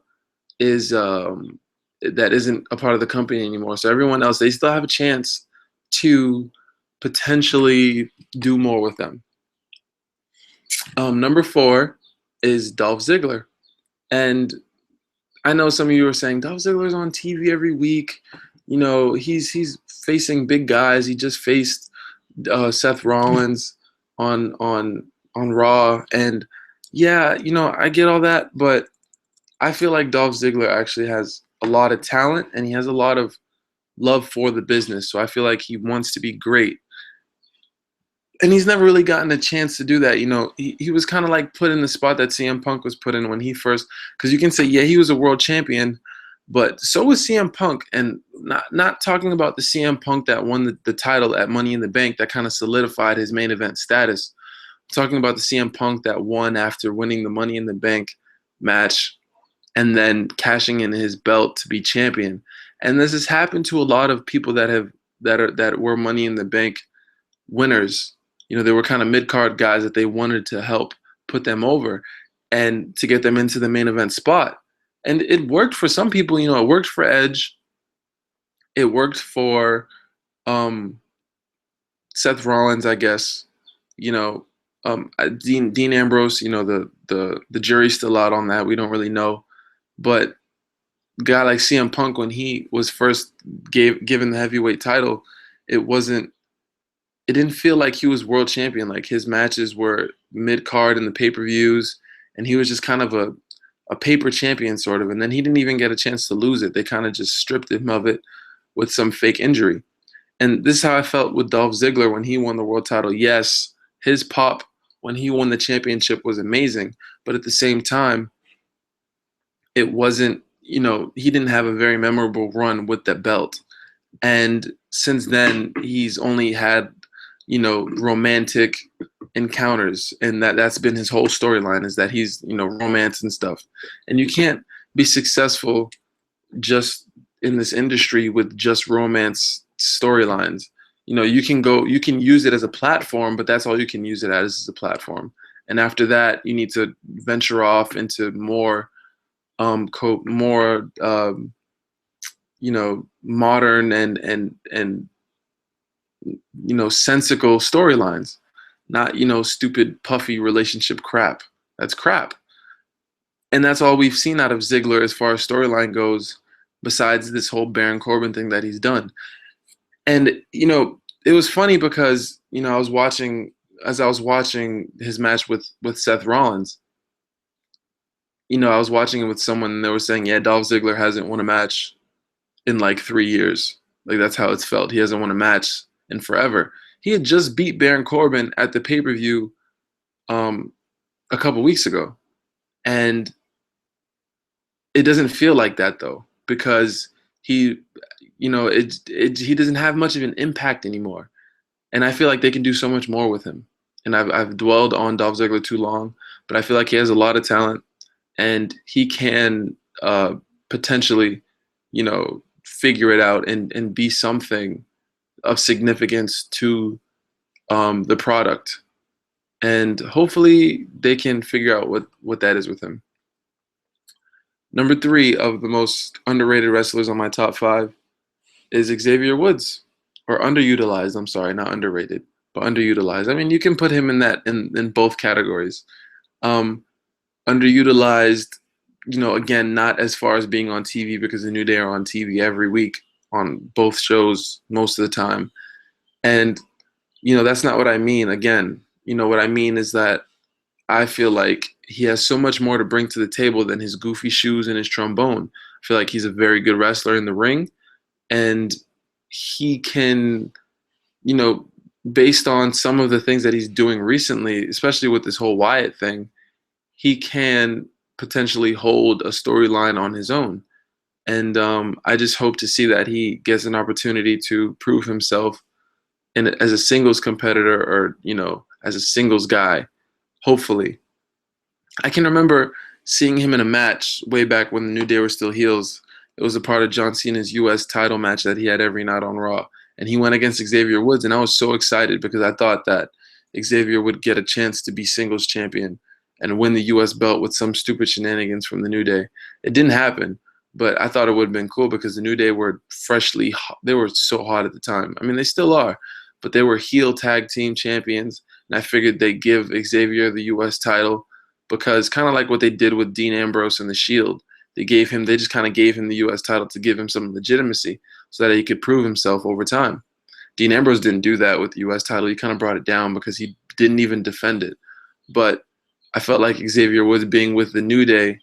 is that isn't a part of the company anymore. So everyone else, they still have a chance to potentially do more with them. Number 4 is Dolph Ziggler. And I know some of you are saying Dolph Ziggler's on TV every week. You know, he's facing big guys. He just faced Seth Rollins on Raw, and yeah, you know, I get all that, but I feel like Dolph Ziggler actually has a lot of talent and he has a lot of love for the business. So I feel like he wants to be great. And he's never really gotten a chance to do that. You know, he was kind of like put in the spot that CM Punk was put in when he first, because you can say, yeah, he was a world champion, but so was CM Punk. And not talking about the CM Punk that won the title at Money in the Bank that kind of solidified his main event status. I'm talking about the CM Punk that won after winning the Money in the Bank match and then cashing in his belt to be champion. And this has happened to a lot of people that were Money in the Bank winners. You know, they were kind of mid-card guys that they wanted to help put them over and to get them into the main event spot. And it worked for some people. You know, it worked for Edge. It worked for Seth Rollins, I guess. You know, Dean Ambrose. You know, the jury's still out on that. We don't really know. But a guy like CM Punk, when he was first given the heavyweight title, it didn't feel like he was world champion. Like his matches were mid card in the pay-per-views, and he was just kind of a paper champion sort of. And then he didn't even get a chance to lose it. They kind of just stripped him of it with some fake injury. And this is how I felt with Dolph Ziggler when he won the world title. Yes, his pop when he won the championship was amazing, but at the same time, it wasn't, you know, he didn't have a very memorable run with that belt. And since then, he's only had, you know, romantic encounters, and that's been his whole storyline, is that he's, you know, romance and stuff. And you can't be successful just in this industry with just romance storylines. You know, you can use it as a platform, but that's all you can use it as, is a platform. And after that, you need to venture off into more you know, modern and you know, sensical storylines, not, you know, stupid puffy relationship crap. That's crap. And that's all we've seen out of Ziggler as far as storyline goes, besides this whole Baron Corbin thing that he's done. And, you know, it was funny because, you know, as I was watching his match with Seth Rollins, you know, I was watching it with someone and they were saying, yeah, Dolph Ziggler hasn't won a match in like 3 years. Like, that's how it's felt. He hasn't won a match in forever. He had just beat Baron Corbin at the pay-per-view a couple weeks ago. And it doesn't feel like that, though, because he, you know, he doesn't have much of an impact anymore. And I feel like they can do so much more with him. And I've dwelled on Dolph Ziggler too long, but I feel like he has a lot of talent, and he can potentially, you know, figure it out and be something of significance to the product. And hopefully they can figure out what that is with him. Number 3 of the most underrated wrestlers on my top 5 is Xavier Woods, or underutilized. I'm sorry, not underrated, but underutilized. I mean, you can put him in that in both categories. Underutilized, you know, again, not as far as being on TV, because the New Day are on TV every week on both shows most of the time. And, you know, that's not what I mean. Again, you know, what I mean is that I feel like he has so much more to bring to the table than his goofy shoes and his trombone. I feel like he's a very good wrestler in the ring, and he can, you know, based on some of the things that he's doing recently, especially with this whole Wyatt thing, he can potentially hold a storyline on his own. And I just hope to see that he gets an opportunity to prove himself as a singles competitor, or, you know, as a singles guy, hopefully. I can remember seeing him in a match way back when the New Day were still heels. It was a part of John Cena's U.S. title match that he had every night on Raw. And he went against Xavier Woods, and I was so excited because I thought that Xavier would get a chance to be singles champion and win the U.S. belt with some stupid shenanigans from the New Day. It didn't happen, But I thought it would have been cool because the New Day were freshly hot. They were so hot at the time. I mean, they still are, but they were heel tag team champions. And I figured they'd give Xavier the U.S. title because kind of like what they did with Dean Ambrose and the Shield. They just kind of gave him the U.S. title to give him some legitimacy so that he could prove himself over time. Dean Ambrose didn't do that with the U.S. title. He kind of brought it down because he didn't even defend it. But I felt like Xavier was being with the New Day,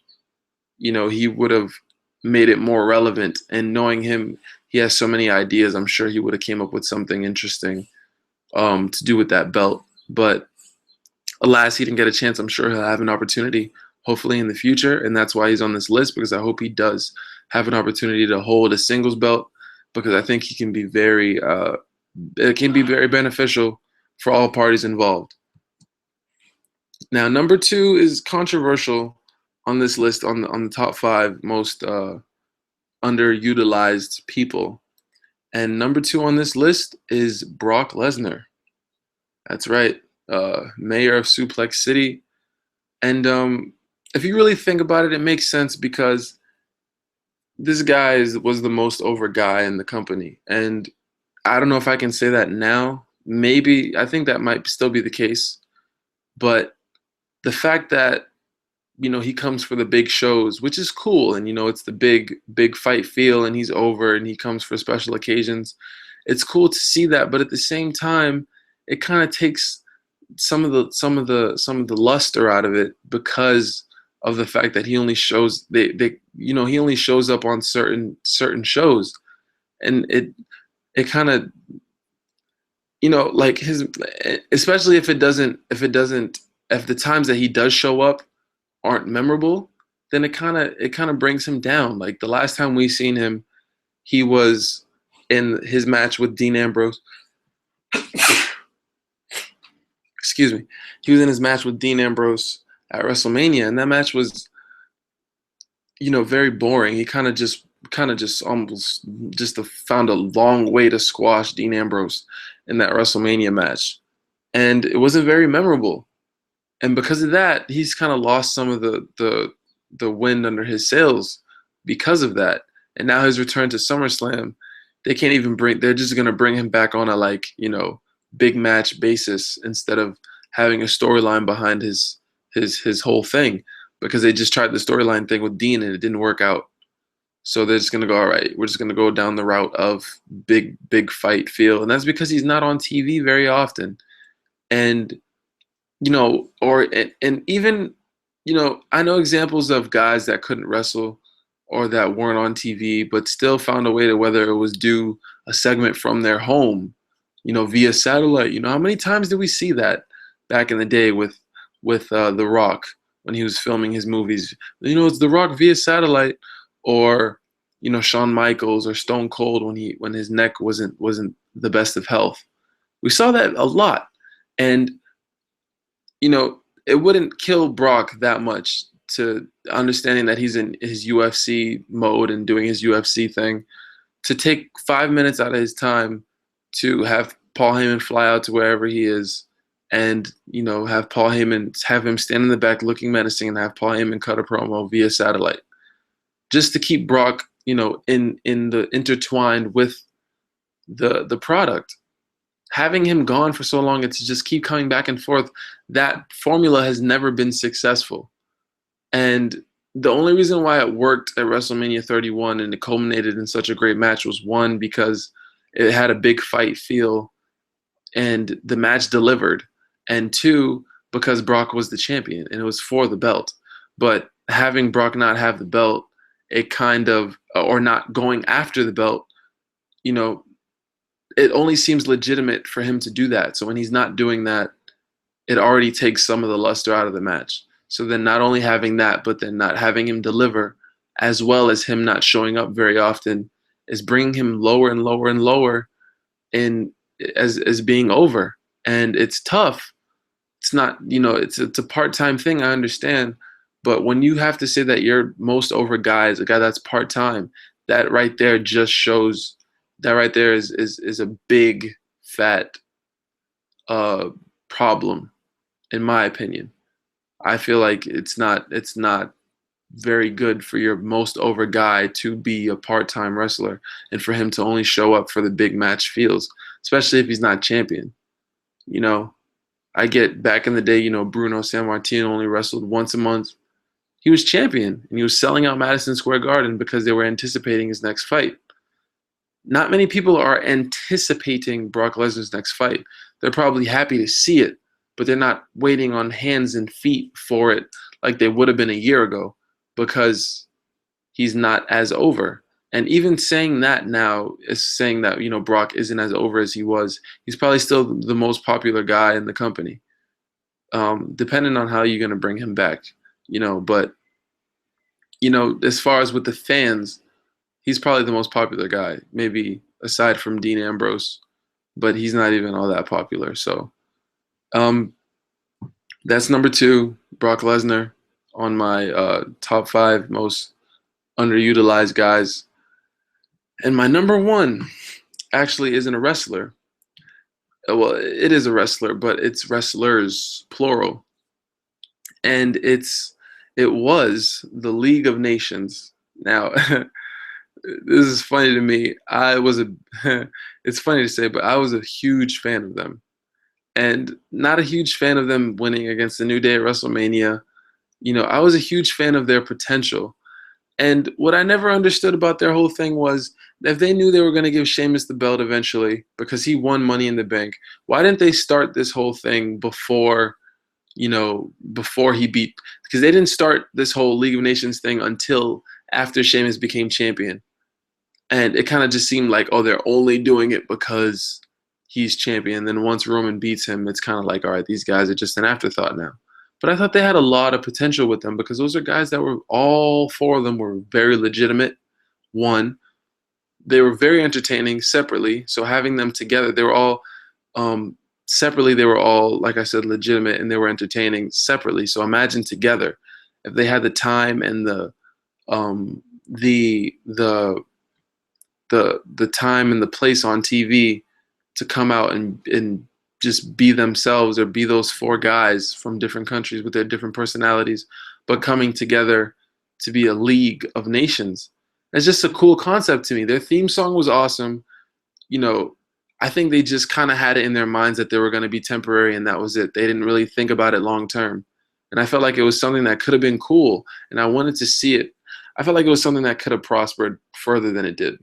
he would have made it more relevant. And knowing him, he has so many ideas. I'm sure he would have came up with something interesting to do with that belt. But alas, he didn't get a chance. I'm sure he'll have an opportunity, hopefully in the future, and that's why he's on this list, because I hope he does have an opportunity to hold a singles belt, because I think he can be it can be very beneficial for all parties involved. Now, number 2 is controversial on this list on the top 5 most underutilized people, and number 2 on this list is Brock Lesnar. That's right, mayor of Suplex City, and if you really think about it, it makes sense because this guy was the most over guy in the company. And I don't know if I can say that now. Maybe I think that might still be the case. But the fact that, he comes for the big shows, which is cool. And, it's the big fight feel and he's over and he comes for special occasions. It's cool to see that. But at the same time, it kind of takes some of the luster out of it because of the fact that he only shows he only shows up on certain shows, and it kind of like his, especially if the times that he does show up aren't memorable, then it kind of brings him down. Like the last time we seen him, he was in his match with Dean Ambrose. Excuse me. He was in his match with Dean Ambrose at WrestleMania, and that match was, very boring. He kind of just almost just found a long way to squash Dean Ambrose in that WrestleMania match, and it wasn't very memorable. And because of that, he's kind of lost some of the wind under his sails because of that. And now his return to SummerSlam, they're just gonna bring him back on a big match basis instead of having a storyline behind his whole thing, because they just tried the storyline thing with Dean and it didn't work out. So they're just gonna go, all right, we're just gonna go down the route of big fight feel, and that's because he's not on TV very often. And and even I know examples of guys that couldn't wrestle or that weren't on TV but still found a way to, whether it was do a segment from their home, via satellite. How many times did we see that back in the day with The Rock when he was filming his movies? It's The Rock via satellite, or Shawn Michaels or Stone Cold when his neck wasn't the best of health. We saw that a lot, and it wouldn't kill Brock that much to understanding that he's in his UFC mode and doing his UFC thing, to take 5 minutes out of his time to have Paul Heyman fly out to wherever he is and, have Paul Heyman, have him stand in the back looking menacing and have Paul Heyman cut a promo via satellite, just to keep Brock, in the intertwined with the product. Having him gone for so long, it's just keep coming back and forth. That formula has never been successful. And the only reason why it worked at WrestleMania 31 and it culminated in such a great match was, one, because it had a big fight feel and the match delivered, and two, because Brock was the champion and it was for the belt. But having Brock not have the belt, it kind of, or not going after the belt, it only seems legitimate for him to do that. So when he's not doing that, it already takes some of the luster out of the match. So then not only having that, but then not having him deliver, as well as him not showing up very often, is bringing him lower and lower and lower as being over. And it's tough. It's not, it's a part-time thing, I understand. But when you have to say that your most over guy is a guy that's part-time, that right there just shows, that right there is a big fat problem, in my opinion. I feel like it's not very good for your most over guy to be a part-time wrestler and for him to only show up for the big match feels, especially if he's not champion. You know, I get back in the day, Bruno Sammartino only wrestled once a month. He was champion and he was selling out Madison Square Garden because they were anticipating his next fight. Not many people are anticipating Brock Lesnar's next fight. They're probably happy to see it, but they're not waiting on hands and feet for it like they would have been a year ago because he's not as over. And even saying that now is saying that, Brock isn't as over as he was. He's probably still the most popular guy in the company, depending on how you're going to bring him back, But, as far as with the fans, he's probably the most popular guy, maybe aside from Dean Ambrose, but he's not even all that popular. So that's number 2, Brock Lesnar, on my top 5 most underutilized guys. And my number 1 actually isn't a wrestler. Well, it is a wrestler, but it's wrestlers, plural. And it was the League of Nations. Now, this is funny to me. It's funny to say, but I was a huge fan of them. And not a huge fan of them winning against the New Day at WrestleMania. I was a huge fan of their potential. And what I never understood about their whole thing was if they knew they were going to give Sheamus the belt eventually because he won Money in the Bank, why didn't they start this whole thing before he beat? Because they didn't start this whole League of Nations thing until after Sheamus became champion. And it kind of just seemed like, oh, they're only doing it because he's champion. Then once Roman beats him, it's kind of like, all right, these guys are just an afterthought now. But I thought they had a lot of potential with them because those are guys that were, all 4 of them were very legitimate. 1, they were very entertaining separately. So having them together, they were all separately, they were all, like I said, legitimate, and they were entertaining separately. So imagine together, if they had the time and the time and the place on TV to come out and just be themselves, or be those 4 guys from different countries with their different personalities, but coming together to be a League of Nations. It's just a cool concept to me. Their theme song was awesome. I think they just kind of had it in their minds that they were going to be temporary and that was it. They didn't really think about it long term. And I felt like it was something that could have been cool, and I wanted to see it. I felt like it was something that could have prospered further than it did.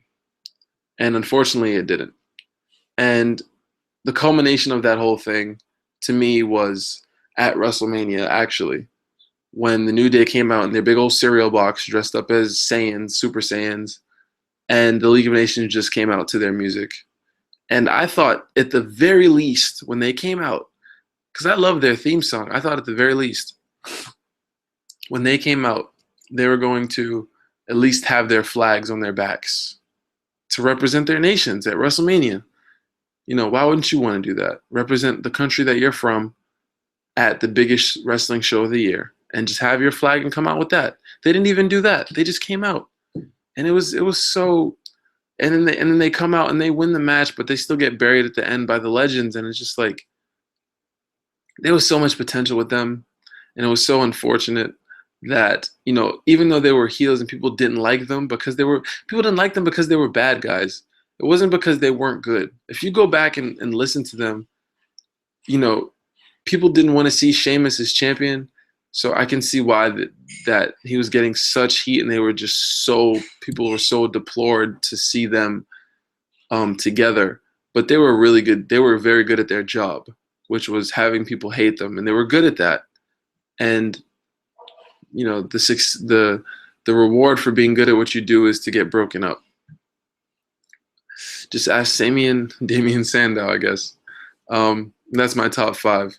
And unfortunately, it didn't. And the culmination of that whole thing, to me, was at WrestleMania, actually, when the New Day came out in their big old cereal box dressed up as Saiyans, Super Saiyans, and the League of Nations just came out to their music. And I thought, at the very least, when they came out, because I love their theme song, I thought at the very least, when they came out, they were going to at least have their flags on their backs to represent their nations at WrestleMania. Why wouldn't you want to do that? Represent the country that you're from at the biggest wrestling show of the year and just have your flag and come out with that. They didn't even do that. They just came out. And it was so, and then they come out and they win the match, but they still get buried at the end by the legends. And it's just like, there was so much potential with them. And it was so unfortunate that, even though they were heels and people didn't like them because they were bad guys. It wasn't because they weren't good. If you go back and listen to them, people didn't want to see Sheamus as champion. So I can see why that he was getting such heat, and they were just people were so deplored to see them together. But they were really good. They were very good at their job, which was having people hate them, and they were good at that. And the reward for being good at what you do is to get broken up. Just ask Damien Sandow, I guess. That's my top 5.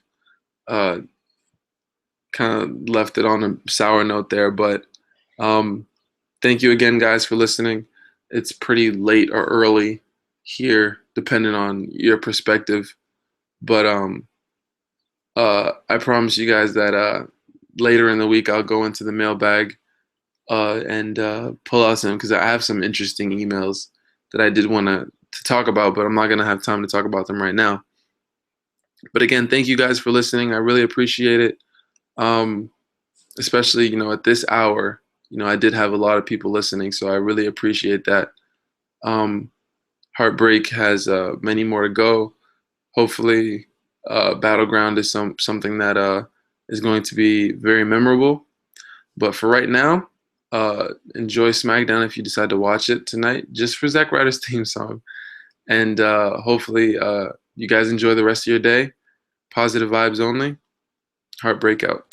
Kind of left it on a sour note there, but thank you again, guys, for listening. It's pretty late or early here, depending on your perspective. But I promise you guys that later in the week I'll go into the mailbag and pull out some, because I have some interesting emails that I did want to talk about, but I'm not going to have time to talk about them right now. But again, thank you guys for listening. I really appreciate it. Especially, at this hour, I did have a lot of people listening, so I really appreciate that. Um, Heartbreak has many more to go. Hopefully, Battleground is something that is going to be very memorable. But for right now, enjoy Smackdown if you decide to watch it tonight, just for Zack Ryder's theme song. And hopefully, you guys enjoy the rest of your day. Positive vibes only. Heartbreak out.